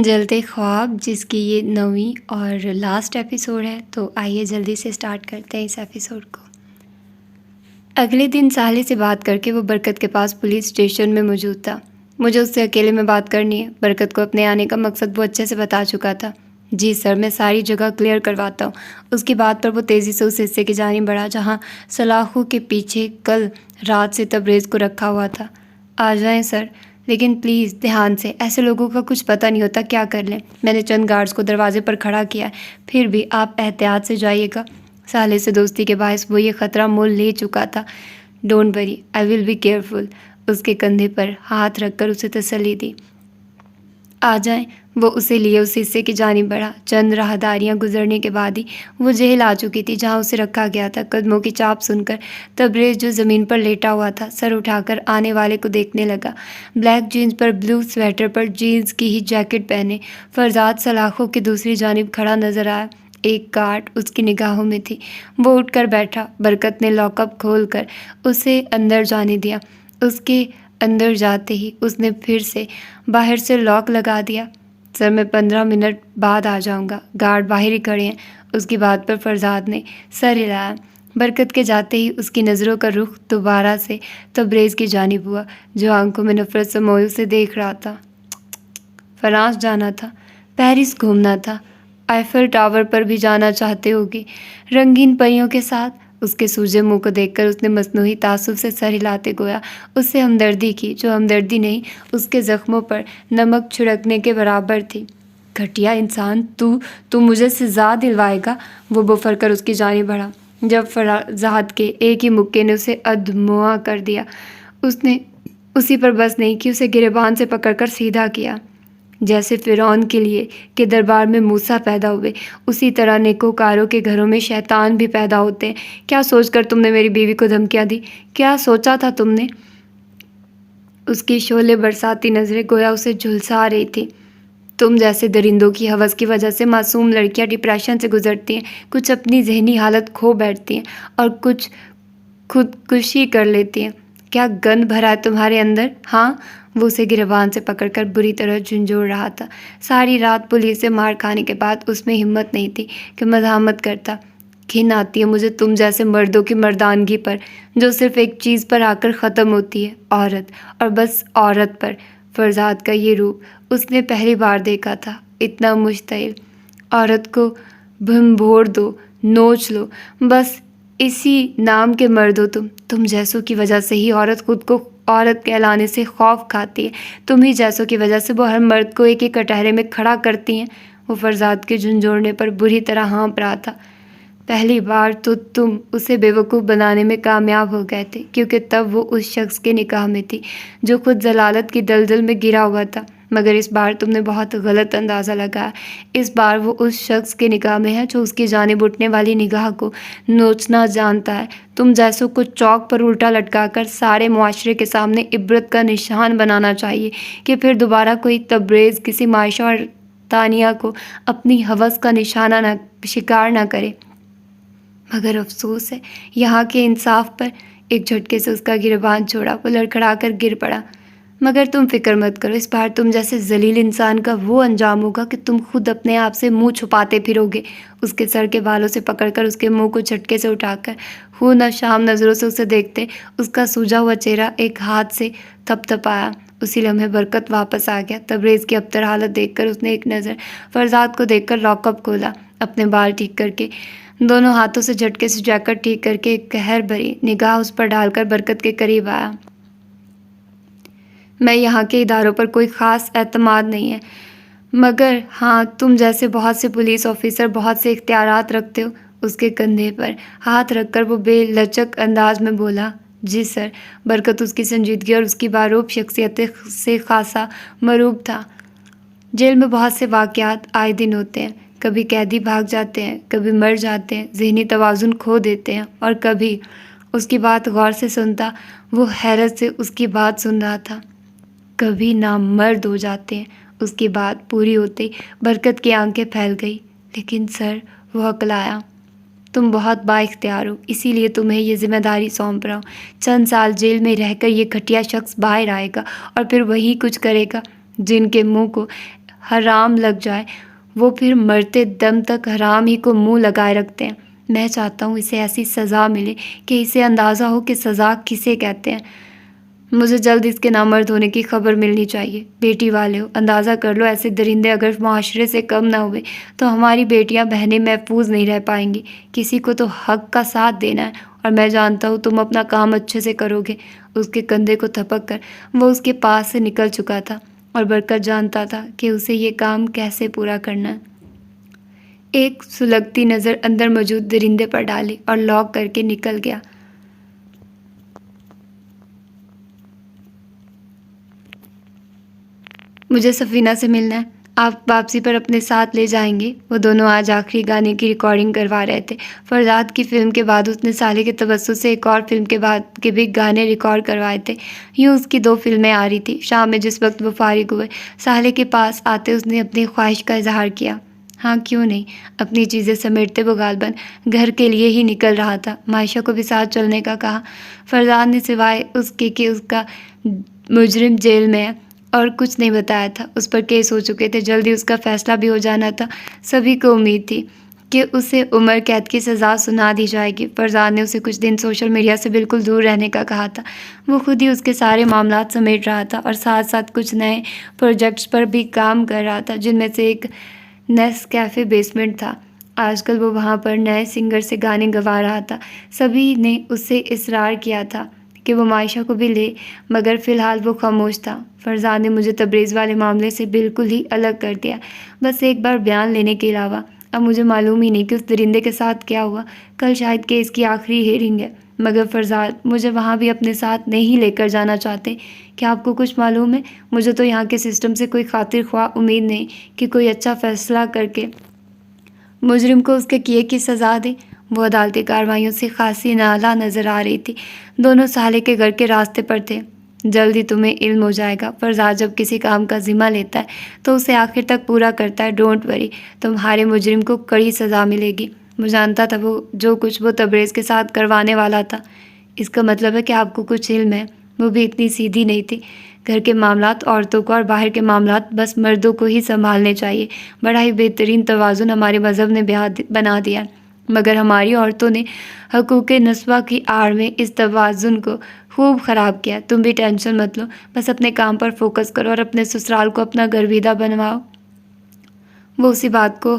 جلتے خواب جس کی یہ 9ویں اور لاسٹ ایپیسوڈ ہے، تو آئیے جلدی سے سٹارٹ کرتے ہیں اس ایپیسوڈ کو۔ اگلے دن ساحلے سے بات کر کے وہ برکت کے پاس پولیس اسٹیشن میں موجود تھا۔ مجھے اس سے اکیلے میں بات کرنی ہے۔ برکت کو اپنے آنے کا مقصد وہ اچھے سے بتا چکا تھا۔ جی سر، میں ساری جگہ کلیئر کرواتا ہوں۔ اس کی بات پر وہ تیزی سے اس حصے کی جانب بڑھا جہاں سلاخوں کے پیچھے کل رات سے تبریز کو رکھا ہوا تھا۔ آ جائیں سر، لیکن پلیز دھیان سے، ایسے لوگوں کا کچھ پتہ نہیں ہوتا کیا کر لیں۔ میں نے چند گارڈز کو دروازے پر کھڑا کیا ہے، پھر بھی آپ احتیاط سے جائیے گا۔ سالے سے دوستی کے باعث وہ یہ خطرہ مول لے چکا تھا۔ Don't worry, I will be careful. اس کے کندھے پر ہاتھ رکھ کر اسے تسلی دی۔ آ جائیں، وہ اسے لیے اس حصے کی جانب بڑھا۔ چند راہداریاں گزرنے کے بعد ہی وہ جہل آ چکی تھی جہاں اسے رکھا گیا تھا۔ قدموں کی چاپ سن کر تبریز جو زمین پر لیٹا ہوا تھا سر اٹھا کر آنے والے کو دیکھنے لگا۔ بلیک جینز پر بلو سویٹر پر جینز کی ہی جیکٹ پہنے فرزاد سلاخوں کی دوسری جانب کھڑا نظر آیا۔ ایک گارڈ اس کی نگاہوں میں تھی۔ وہ اٹھ کر بیٹھا۔ برکت نے لاک اپ کھول کر اسے اندر جانے دیا۔ اس کے اندر جاتے ہی اس نے پھر سے باہر سے لاک لگا دیا۔ سر، میں 15 منٹ بعد آ جاؤں گا۔ گارڈ باہر ہی کھڑے ہیں۔ اس کی بات پر فرزاد نے سر ہلایا۔ برکت کے جاتے ہی اس کی نظروں کا رخ دوبارہ سے تبریز کی جانب ہوا جو آنکھوں میں نفرت سموئے اسے دیکھ رہا تھا۔ فرانس جانا تھا، پیرس گھومنا تھا، آئیفل ٹاور پر بھی جانا چاہتے ہوگے، رنگین پریوں کے ساتھ۔ اس کے سوجے منہ کو دیکھ کر اس نے مصنوعی تعصب سے سر ہلاتے گویا اس سے ہمدردی کی، جو ہمدردی نہیں، اس کے زخموں پر نمک چھڑکنے کے برابر تھی۔ گھٹیا انسان، تو مجھے سزا دلوائے گا؟ وہ بفر کر اس کی جانب بڑھا جب فرزاد کے ایک ہی مکے نے اسے ادھموا کر دیا۔ اس نے اسی پر بس نہیں کی، اسے گریبان سے پکڑ کر سیدھا کیا۔ جیسے فرعون کے لیے کے دربار میں موسیٰ پیدا ہوئے، اسی طرح نیکوکاروں کے گھروں میں شیطان بھی پیدا ہوتے ہیں۔ کیا سوچ کر تم نے میری بیوی کو دھمکیاں دی؟ کیا سوچا تھا تم نے؟ اس کی شعلے برساتی نظریں گویا اسے جھلسا رہی تھی۔ تم جیسے درندوں کی ہوس کی وجہ سے معصوم لڑکیاں ڈپریشن سے گزرتی ہیں، کچھ اپنی ذہنی حالت کھو بیٹھتی ہیں اور کچھ خودکشی کر لیتی ہیں۔ کیا گند بھرا ہے تمہارے اندر؟ ہاں؟ وہ اسے گریبان سے پکڑ کر بری طرح جھنجھوڑ رہا تھا۔ ساری رات پولیس سے مار کھانے کے بعد اس میں ہمت نہیں تھی کہ مزاحمت کرتا۔ گھن آتی ہے مجھے تم جیسے مردوں کی مردانگی پر، جو صرف ایک چیز پر آ کر ختم ہوتی ہے، عورت، اور بس عورت پر۔ فرزاد کا یہ روپ اس نے پہلی بار دیکھا تھا، اتنا مشتعل۔ عورت کو بھنبھوڑ دو، نوچ لو، بس اسی نام کے مرد ہو تم جیسوں کی وجہ سے ہی عورت خود کو عورت کہلانے سے خوف کھاتی ہے۔ تم ہی جیسوں کی وجہ سے وہ ہر مرد کو ایک ایک کٹہرے میں کھڑا کرتی ہیں۔ وہ فرزاد کے جھنجھوڑنے پر بری طرح ہانپ رہا تھا۔ پہلی بار تو تم اسے بے وقوف بنانے میں کامیاب ہو گئے تھے، کیونکہ تب وہ اس شخص کے نکاح میں تھی جو خود ضلالت کی دلدل میں گرا ہوا تھا۔ مگر اس بار تم نے بہت غلط اندازہ لگایا۔ اس بار وہ اس شخص کے نکاح میں ہے جو اس کی جانب اٹھنے والی نگاہ کو نوچنا جانتا ہے۔ تم جیسوں کو چوک پر الٹا لٹکا کر سارے معاشرے کے سامنے عبرت کا نشان بنانا چاہیے کہ پھر دوبارہ کوئی تبریز کسی معائشہ اور تانیہ کو اپنی ہوس کا شکار نہ کرے۔ مگر افسوس ہے یہاں کے انصاف پر۔ ایک جھٹکے سے اس کا گریبان چھوڑا، وہ لڑکھڑا کر گر پڑا۔ مگر تم فکر مت کرو، اس بار تم جیسے ذلیل انسان کا وہ انجام ہوگا کہ تم خود اپنے آپ سے منہ چھپاتے پھرو گے۔ اس کے سر کے بالوں سے پکڑ کر اس کے منہ کو جھٹکے سے اٹھا کر خون افشام نظروں سے اسے دیکھتے اس کا سوجا ہوا چہرہ ایک ہاتھ سے تھپ تھپایا۔ اسی لمحے برکت واپس آ گیا۔ تبریز کی ابتر حالت دیکھ کر اس نے ایک نظر فرزاد کو دیکھ کر لاک اپ کھولا، اپنے بال ٹھیک کر کے دونوں ہاتھوں سے جھٹکے سے جیکٹ ٹھیک کر کے ایک قہر بھری نگاہ اس پر ڈال کر برکت کے قریب آیا۔ میں یہاں کے اداروں پر کوئی خاص اعتماد نہیں ہے، مگر ہاں تم جیسے بہت سے پولیس آفیسر بہت سے اختیارات رکھتے ہو۔ اس کے کندھے پر ہاتھ رکھ کر وہ بے لچک انداز میں بولا، جی سر۔ برکت اس کی سنجیدگی اور اس کی باروب شخصیت سے خاصا مرعوب تھا۔ جیل میں بہت سے واقعات آئے دن ہوتے ہیں، کبھی قیدی بھاگ جاتے ہیں، کبھی مر جاتے ہیں، ذہنی توازن کھو دیتے ہیں، اور کبھی اس کی بات غور سے سنتا، وہ حیرت سے اس کی بات سن رہا تھا، کبھی نامرد ہو جاتے ہیں۔ اس کی بات پوری ہوتے ہی برکت کی آنکھیں پھیل گئی۔ لیکن سر، وہ ہکلایا، تم بہت با اختیار ہو، اسی لیے تمہیں یہ ذمہ داری سونپ رہا ہوں۔ چند سال جیل میں رہ کر یہ گھٹیا شخص باہر آئے گا اور پھر وہی کچھ کرے گا جن کے منہ کو حرام لگ جائے وہ پھر مرتے دم تک حرام ہی کو منہ لگائے رکھتے ہیں۔ میں چاہتا ہوں اسے ایسی سزا ملے کہ اسے اندازہ ہو کہ سزا کسے کہتے ہیں۔ مجھے جلد اس کے نامرد ہونے کی خبر ملنی چاہیے۔ بیٹی والے ہو، اندازہ کر لو ایسے درندے اگر معاشرے سے کم نہ ہوئے تو ہماری بیٹیاں بہنیں محفوظ نہیں رہ پائیں گی۔ کسی کو تو حق کا ساتھ دینا ہے، اور میں جانتا ہوں تم اپنا کام اچھے سے کرو گے۔ اس کے کندھے کو تھپک کر وہ اس کے پاس سے نکل چکا تھا، اور برکت جانتا تھا کہ اسے یہ کام کیسے پورا کرنا ہے۔ ایک سلگتی نظر اندر موجود درندے پر ڈالی اور لاک کر کے نکل گیا۔ مجھے سفینہ سے ملنا ہے، آپ واپسی پر اپنے ساتھ لے جائیں گے؟ وہ دونوں آج آخری گانے کی ریکارڈنگ کروا رہے تھے۔ فرزاد کی فلم کے بعد اس نے سالے کے توسط سے ایک اور فلم کے بعد کے بھی گانے ریکارڈ کروائے تھے۔ یوں اس کی 2 فلمیں آ رہی تھیں۔ شام میں جس وقت وہ فارغ ہوئے، سالے کے پاس آتے اس نے اپنی خواہش کا اظہار کیا۔ ہاں کیوں نہیں؟ اپنی چیزیں سمیٹتے وہ غالباً گھر کے لیے ہی نکل رہا تھا۔ معائشہ کو بھی ساتھ چلنے کا کہا۔ فرزاد نے سوائے اس کے کہ اس کا مجرم جیل میں ہے اور کچھ نہیں بتایا تھا۔ اس پر کیس ہو چکے تھے، جلدی اس کا فیصلہ بھی ہو جانا تھا۔ سبھی کو امید تھی کہ اسے عمر قید کی سزا سنا دی جائے گی۔ فرزاد نے اسے کچھ دن سوشل میڈیا سے بالکل دور رہنے کا کہا تھا۔ وہ خود ہی اس کے سارے معاملات سمیٹ رہا تھا اور ساتھ ساتھ کچھ نئے پروجیکٹس پر بھی کام کر رہا تھا، جن میں سے ایک نیس کیفے بیسمنٹ تھا۔ آج کل وہ وہاں پر نئے سنگر سے گانے گوا رہا تھا۔ سبھی نے اس سے اصرار کیا تھا کہ وہ معائشہ کو بھی لے، مگر فی الحال وہ خاموش تھا۔ فرزاد نے مجھے تبریز والے معاملے سے بالکل ہی الگ کر دیا، بس ایک بار بیان لینے کے علاوہ۔ اب مجھے معلوم ہی نہیں کہ اس درندے کے ساتھ کیا ہوا۔ کل شاید کیس کی آخری ہیئرنگ ہے، مگر فرزاد مجھے وہاں بھی اپنے ساتھ نہیں لے کر جانا چاہتے۔ کیا آپ کو کچھ معلوم ہے؟ مجھے تو یہاں کے سسٹم سے کوئی خاطر خواہ امید نہیں کہ کوئی اچھا فیصلہ کر کے مجرم کو اس کے کیے کی سزا دے۔ وہ عدالتی کارروائیوں سے خاصی نالاں نظر آ رہی تھی۔ دونوں سالے کے گھر کے راستے پر تھے۔ جلدی تمہیں علم ہو جائے گا۔ فرزاد جب کسی کام کا ذمہ لیتا ہے تو اسے آخر تک پورا کرتا ہے۔ ڈونٹ وری، تمہارے مجرم کو کڑی سزا ملے گی۔ میں جانتا تھا وہ جو کچھ وہ تبریز کے ساتھ کروانے والا تھا۔ اس کا مطلب ہے کہ آپ کو کچھ علم ہے۔ وہ بھی اتنی سیدھی نہیں تھی۔ گھر کے معاملات عورتوں کو اور باہر کے معاملات بس مردوں کو ہی سنبھالنے چاہیے۔ بڑا ہی بہترین توازن ہمارے مذہب نے بنا دیا ہے، مگر ہماری عورتوں نے حقوق نسواں کی آڑ میں اس توازن کو خوب خراب کیا۔ تم بھی ٹینشن مت لو، بس اپنے کام پر فوکس کرو اور اپنے سسرال کو اپنا گرویدہ بنواؤ۔ وہ اسی بات کو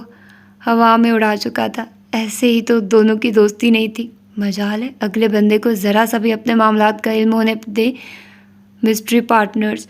ہوا میں اڑا چکا تھا۔ ایسے ہی تو دونوں کی دوستی نہیں تھی۔ مجال ہے اگلے بندے کو ذرا سا بھی اپنے معاملات کا علم ہونے دے۔ Mystery partners.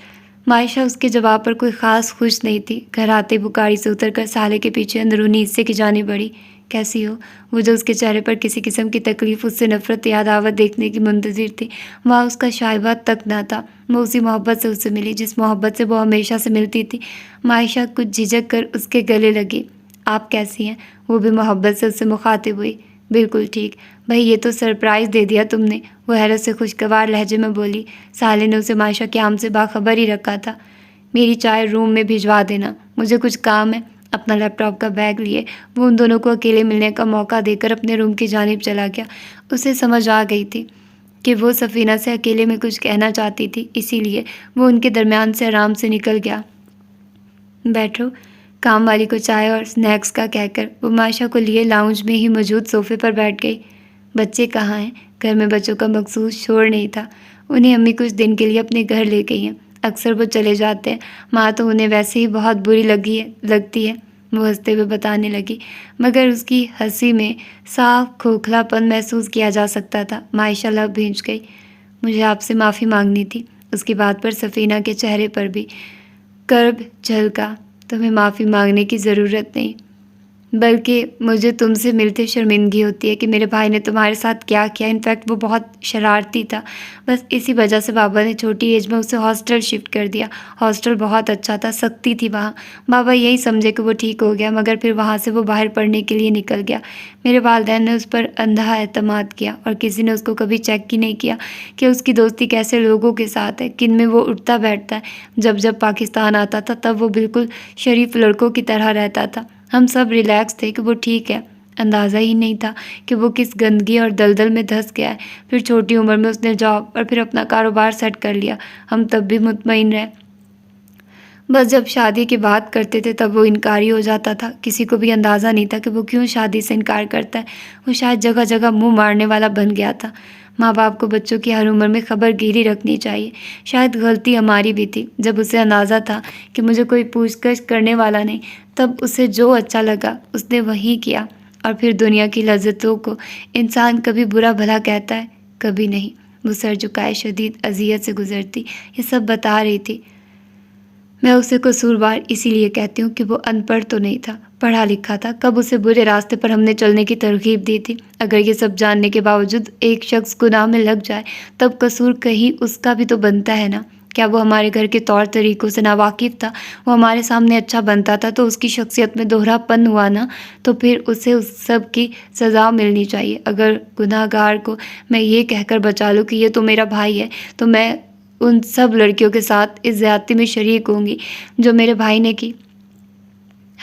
معائشہ اس کے جواب پر کوئی خاص خوش نہیں تھی۔ گھر آتے وہ گاڑی سے اتر کر سالے کے پیچھے اندرونی حصے کی جانب بڑھی۔ کیسی ہو؟ وہ جو اس کے چہرے پر کسی قسم کی تکلیف، اس سے نفرت یا عداوت دیکھنے کی منتظر تھی، وہاں اس کا شائبہ تک نہ تھا۔ وہ اسی محبت سے اس سے ملی جس محبت سے وہ ہمیشہ سے ملتی تھی۔ معائشہ کچھ جھجک کر اس کے گلے لگی۔ آپ کیسی ہیں؟ وہ بھی محبت سے اس سے مخاطب ہوئی۔ بالکل ٹھیک۔ بھائی یہ تو سرپرائز دے دیا تم نے، وہ حیرت سے خوشگوار لہجے میں بولی۔ سالے نے اسے معائشہ کے عام سے باخبر ہی رکھا تھا۔ میری چائے روم میں بھجوا دینا، مجھے کچھ کام ہے۔ اپنا لیپ ٹاپ کا بیگ لیے وہ ان دونوں کو اکیلے ملنے کا موقع دے کر اپنے روم کی جانب چلا گیا۔ اسے سمجھ آ گئی تھی کہ وہ سفینہ سے اکیلے میں کچھ کہنا چاہتی تھی، اسی لیے وہ ان کے درمیان سے آرام سے نکل گیا۔ بیٹھو، کام والی کو چائے اور سنیکس کا کہہ کر وہ معائشہ کو لیے لاؤنج میں ہی موجود صوفے پر بیٹھ گئی۔ بچے کہاں ہیں؟ گھر میں بچوں کا مخصوص شور نہیں تھا۔ انہیں امی کچھ دن کے لیے اپنے گھر لے گئی ہیں، اکثر وہ چلے جاتے ہیں۔ ماں تو انہیں ویسے ہی بہت بری لگتی ہے، وہ ہنستے ہوئے بتانے لگی، مگر اس کی ہنسی میں صاف کھوکھلا پن محسوس کیا جا سکتا تھا۔ معائشہ لب بھینچ گئی۔ مجھے آپ سے معافی مانگنی تھی۔ اس کی بات پر سفینہ کے چہرے پر بھی کرب جھلکا۔ تمہیں معافی مانگنے کی ضرورت نہیں، بلکہ مجھے تم سے ملتے شرمندگی ہوتی ہے کہ میرے بھائی نے تمہارے ساتھ کیا کیا۔ انفیکٹ وہ بہت شرارتی تھا، بس اسی وجہ سے بابا نے چھوٹی ایج میں اسے ہاسٹل شفٹ کر دیا۔ ہاسٹل بہت اچھا تھا، سختی تھی وہاں۔ بابا یہی سمجھے کہ وہ ٹھیک ہو گیا، مگر پھر وہاں سے وہ باہر پڑھنے کے لیے نکل گیا۔ میرے والدین نے اس پر اندھا اعتماد کیا اور کسی نے اس کو کبھی چیک ہی نہیں کیا کہ اس کی دوستی کیسے لوگوں کے ساتھ ہے، کن میں وہ اٹھتا بیٹھتا ہے۔ جب پاکستان آتا تھا تب وہ بالکل شریف لڑکوں کی طرح رہتا تھا۔ ہم سب ریلیکس تھے کہ وہ ٹھیک ہے۔ اندازہ ہی نہیں تھا کہ وہ کس گندگی اور دلدل میں دھس گیا ہے۔ پھر چھوٹی عمر میں اس نے جاب اور پھر اپنا کاروبار سیٹ کر لیا۔ ہم تب بھی مطمئن رہے۔ بس جب شادی کی بات کرتے تھے تب وہ انکاری ہو جاتا تھا۔ کسی کو بھی اندازہ نہیں تھا کہ وہ کیوں شادی سے انکار کرتا ہے۔ وہ شاید جگہ جگہ منہ مارنے والا بن گیا تھا۔ ماں باپ کو بچوں کی ہر عمر میں خبر گیری رکھنی چاہیے۔ شاید غلطی ہماری بھی تھی۔ جب اسے اندازہ تھا کہ مجھے کوئی پوچھ گچھ کرنے والا نہیں، تب اسے جو اچھا لگا اس نے وہی کیا۔ اور پھر دنیا کی لذتوں کو انسان کبھی برا بھلا کہتا ہے، کبھی نہیں۔ وہ سر جھکائے شدید اذیت سے گزرتی یہ سب بتا رہی تھی۔ میں اسے قصوروار اسی لیے کہتی ہوں کہ وہ ان پڑھ تو نہیں تھا، پڑھا لکھا تھا۔ کب اسے برے راستے پر ہم نے چلنے کی ترغیب دی تھی؟ اگر یہ سب جاننے کے باوجود ایک شخص گناہ میں لگ جائے تب قصور کہیں اس کا بھی تو بنتا ہے نا۔ کیا وہ ہمارے گھر کے طور طریقوں سے ناواقف تھا؟ وہ ہمارے سامنے اچھا بنتا تھا تو اس کی شخصیت میں دوہرا پن ہوا نا، تو پھر اسے اس سب کی سزا ملنی چاہیے۔ اگر گناہ گار کو میں یہ کہہ کر بچا لوں کہ یہ تو میرا بھائی ہے، تو میں ان سب لڑکیوں کے ساتھ اس زیادتی میں شریک ہوں گی جو میرے بھائی نے کی۔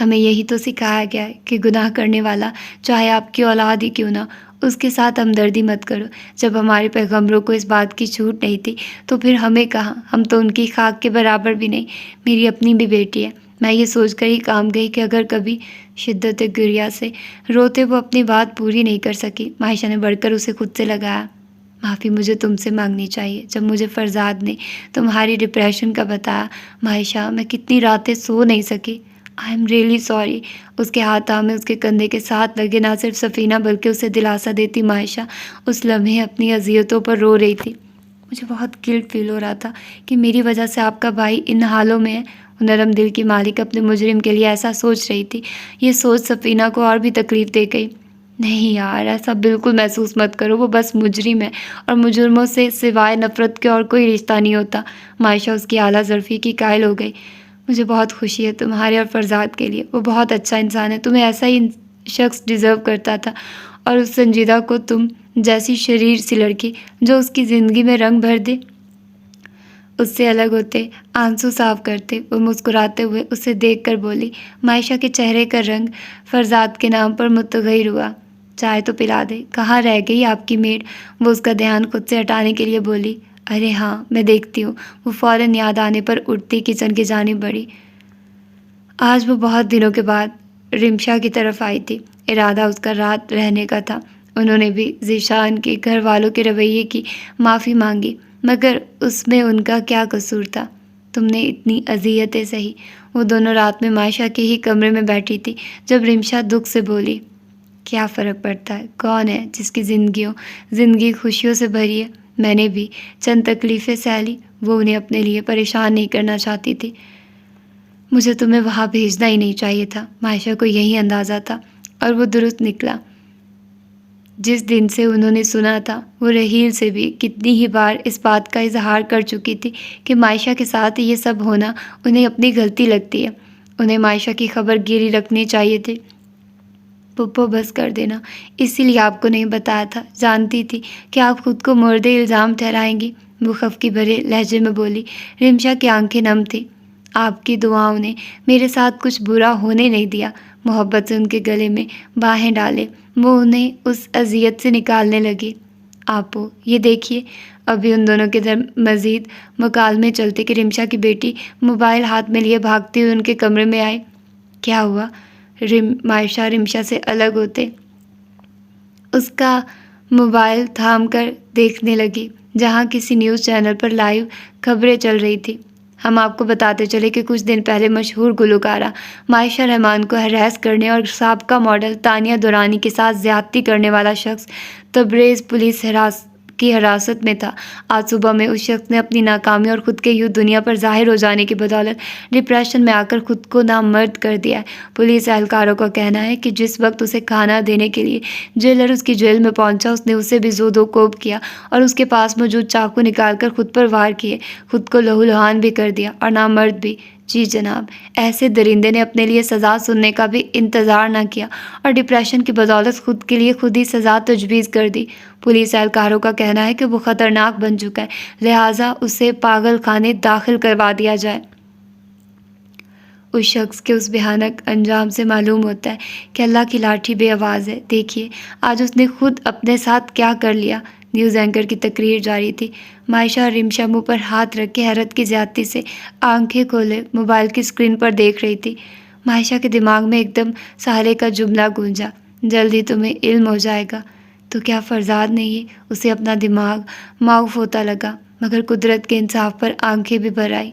ہمیں یہی تو سکھایا گیا ہے کہ گناہ کرنے والا چاہے آپ کی اولاد ہی کیوں نہ، اس کے ساتھ ہمدردی مت کرو۔ جب ہمارے پیغمبروں کو اس بات کی چھوٹ نہیں تھی تو پھر ہمیں کہاں؟ ہم تو ان کی خاک کے برابر بھی نہیں۔ میری اپنی بھی بیٹی ہے۔ میں یہ سوچ کر ہی کام گئی کہ اگر کبھی شدت گریہ سے روتے وہ اپنی بات پوری نہیں کر سکی۔ ماہشہ نے بڑھ کر اسے خود سے لگایا۔ معافی مجھے تم سے مانگنی چاہیے۔ جب مجھے فرزاد نے تمہاری ڈپریشن کا بتایا ماہشہ، میں کتنی راتیں سو نہیں سکی۔ I am really sorry. اس کے ہاتھ میں اس کے کندھے کے ساتھ لگے نہ صرف سفینہ بلکہ اسے دلاسا دیتی ماہشہ اس لمحے اپنی اذیتوں پر رو رہی تھی۔ مجھے بہت گلٹ فیل ہو رہا تھا کہ میری وجہ سے آپ کا بھائی ان حالوں میں ہے۔ وہ نرم دل کی مالک اپنے مجرم کے لیے ایسا سوچ رہی تھی۔ یہ سوچ سفینہ کو اور بھی تکلیف دے گئی۔ نہیں یار، ایسا بالکل محسوس مت کرو، وہ بس مجرم ہے اور مجرموں سے سوائے نفرت کے اور کوئی رشتہ نہیں ہوتا۔ ماہشہ اس کی اعلیٰ ظرفی کی قائل ہو گئی۔ مجھے بہت خوشی ہے تمہارے اور فرزاد کے لیے۔ وہ بہت اچھا انسان ہے، تمہیں ایسا ہی شخص ڈیزرو کرتا تھا۔ اور اس سنجیدہ کو تم جیسی شریر سی لڑکی جو اس کی زندگی میں رنگ بھر دے، اس سے الگ ہوتے، آنسو صاف کرتے۔ وہ مسکراتے ہوئے اسے دیکھ کر بولی۔ ماہشہ کے چہرے کا رنگ فرزاد کے نام پر متغیر ہوا۔ چائے تو پلا دے، کہاں رہ گئی آپ کی میڈ؟ وہ اس کا دھیان خود سے ہٹانے کے لیے بولی۔ ارے ہاں میں دیکھتی ہوں۔ وہ فوراً یاد آنے پر اٹھتی کچن کی جانب بڑھی۔ آج وہ بہت دنوں کے بعد رمشا کی طرف آئی تھی۔ ارادہ اس کا رات رہنے کا تھا۔ انہوں نے بھی ذیشان کے گھر والوں کے رویے کی معافی مانگی، مگر اس میں ان کا کیا قصور تھا؟ تم نے اتنی اذیتیں سہی۔ وہ دونوں رات میں ماہشہ کے ہی کمرے میں بیٹھی تھی جب رمشا دکھ سے بولی۔ کیا فرق پڑتا ہے؟ کون ہے جس کی زندگی خوشیوں سے بھری ہے؟ میں نے بھی چند تکلیفیں سہ لی۔ وہ انہیں اپنے لیے پریشان نہیں کرنا چاہتی تھی۔ مجھے تمہیں وہاں بھیجنا ہی نہیں چاہیے تھا۔ ماہشہ کو یہی اندازہ تھا اور وہ درست نکلا۔ جس دن سے انہوں نے سنا تھا، وہ رحیل سے بھی کتنی ہی بار اس بات کا اظہار کر چکی تھی کہ ماہشہ کے ساتھ یہ سب ہونا انہیں اپنی غلطی لگتی ہے۔ انہیں ماہشہ کی خبر گیری رکھنی چاہیے تھی۔ پپو بس کر دینا، اسی لیے آپ کو نہیں بتایا تھا۔ جانتی تھی کہ آپ خود کو مورد الزام ٹھہرائیں گی، وہ خفگی بھرے لہجے میں بولی۔ رمشا کی آنکھیں نم تھیں۔ آپ کی دعاؤں نے میرے ساتھ کچھ برا ہونے نہیں دیا۔ محبت سے ان کے گلے میں باہیں ڈالے وہ انہیں اس اذیت سے نکالنے لگی۔ آپو یہ دیکھیے۔ ابھی ان دونوں کے مزید مکالمے چلتے کہ رمشا کی بیٹی موبائل ہاتھ میں لیے بھاگتی ہوئی ان کے کمرے میں آئی۔ کیا ہوا؟ ماہشہ رمشا سے الگ ہوتے اس کا موبائل تھام کر دیکھنے لگی جہاں کسی نیوز چینل پر لائیو خبریں چل رہی تھی۔ ہم آپ کو بتاتے چلے کہ کچھ دن پہلے مشہور گلوکارہ ماہشہ رحمان کو ہراس کرنے اور سابقہ ماڈل تانیہ دورانی کے ساتھ زیادتی کرنے والا شخص تبریز پولیس کی حراست میں تھا۔ آج صبح میں اس شخص نے اپنی ناکامی اور خود کے یوں دنیا پر ظاہر ہو جانے کی بدولت ڈپریشن میں آ کر خود کو نامرد کر دیا ہے۔ پولیس اہلکاروں کا کہنا ہے کہ جس وقت اسے کھانا دینے کے لیے جیلر اس کی جیل میں پہنچا، اس نے اسے بھی زود و کوب کیا اور اس کے پاس موجود چاقو نکال کر خود پر وار کیے، خود کو لہولہان بھی کر دیا اور نامرد بھی۔ جی جناب، ایسے درندے نے اپنے لیے سزا سننے کا بھی انتظار نہ کیا اور ڈپریشن کی بدولت خود کے لیے خود ہی سزا تجویز کر دی۔ پولیس اہلکاروں کا کہنا ہے کہ وہ خطرناک بن چکا ہے، لہٰذا اسے پاگل خانے داخل کروا دیا جائے۔ اس شخص کے اس بھیانک انجام سے معلوم ہوتا ہے کہ اللہ کی لاٹھی بے آواز ہے۔ دیکھیے آج اس نے خود اپنے ساتھ کیا کر لیا۔ نیوز اینکر کی تقریر جاری تھی۔ مائشہ اور رمشا منہ پر ہاتھ رکھ کے حیرت کی زیادتی سے آنکھیں کھولے موبائل کی اسکرین پر دیکھ رہی تھی۔ مائشہ کے دماغ میں ایک دم سہلے کا جملہ گونجا، جلدی تمہیں علم ہو جائے گا۔ تو کیا فرزاد نے یہ؟ اسے اپنا دماغ معاف ہوتا لگا، مگر قدرت کے انصاف پر آنکھیں بھی بھر آئی۔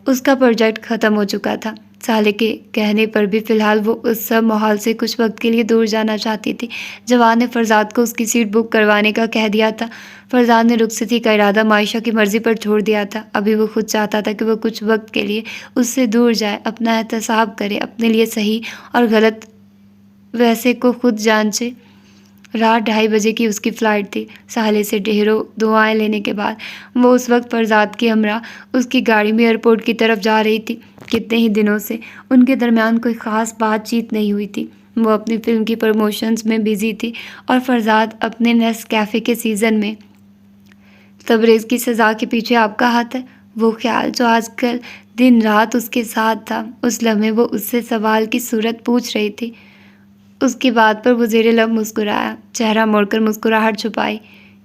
اس کا پروجیکٹ ختم ہو چکا تھا۔ سالے کے کہنے پر بھی فی الحال وہ اس سب ماحول سے کچھ وقت کے لیے دور جانا چاہتی تھی۔ جوان نے فرزاد کو اس کی سیٹ بک کروانے کا کہہ دیا تھا۔ فرزاد نے رخصتی کا ارادہ مائشہ کی مرضی پر چھوڑ دیا تھا۔ ابھی وہ خود چاہتا تھا کہ وہ کچھ وقت کے لیے اس سے دور جائے، اپنا احتساب کرے، اپنے لیے صحیح اور غلط ویسے کو خود جانچے۔ رات 2:30 بجے کی اس کی فلائٹ تھی۔ سالے سے ڈھیروں دعائیں لینے کے بعد وہ اس وقت فرزاد کی ہمراہ اس کی گاڑی میں ایئرپورٹ کی طرف جا رہی تھی۔ کتنے ہی دنوں سے ان کے درمیان کوئی خاص بات چیت نہیں ہوئی تھی۔ وہ اپنی فلم کی پروموشنز میں بیزی تھی اور فرزاد اپنے نیس کیفے کے سیزن میں۔ تبریز کی سزا کے پیچھے آپ کا ہاتھ ہے؟ وہ خیال جو آج کل دن رات اس کے ساتھ تھا، اس لمحے وہ اس سے سوال کی صورت پوچھ رہی تھی۔ اس کی بات پر وہ زیر لب مسکرایا، چہرہ موڑ کر مسکراہٹ چھپائی۔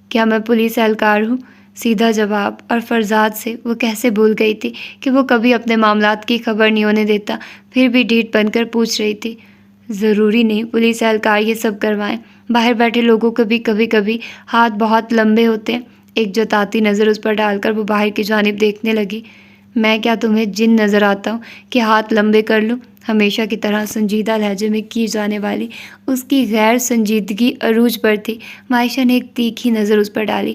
کیا میں پولیس اہلکار ہوں؟ سیدھا جواب۔ اور فرزاد سے وہ کیسے بھول گئی تھی کہ وہ کبھی اپنے معاملات کی خبر نہیں ہونے دیتا، پھر بھی ڈھیٹ بن کر پوچھ رہی تھی۔ ضروری نہیں پولیس اہلکار یہ سب کروائیں، باہر بیٹھے لوگوں کے بھی کبھی ہاتھ بہت لمبے ہوتے ہیں۔ ایک جتاتی نظر اس پر ڈال کر وہ باہر کی جانب دیکھنے لگی۔ میں کیا تمہیں جن نظر آتا ہوں کہ ہاتھ لمبے کر لوں؟ ہمیشہ کی طرح سنجیدہ لہجے میں کی جانے والی اس کی غیر سنجیدگی عروج پر تھی۔ مائشہ نے ایک تیکھی نظر اس پر ڈالی۔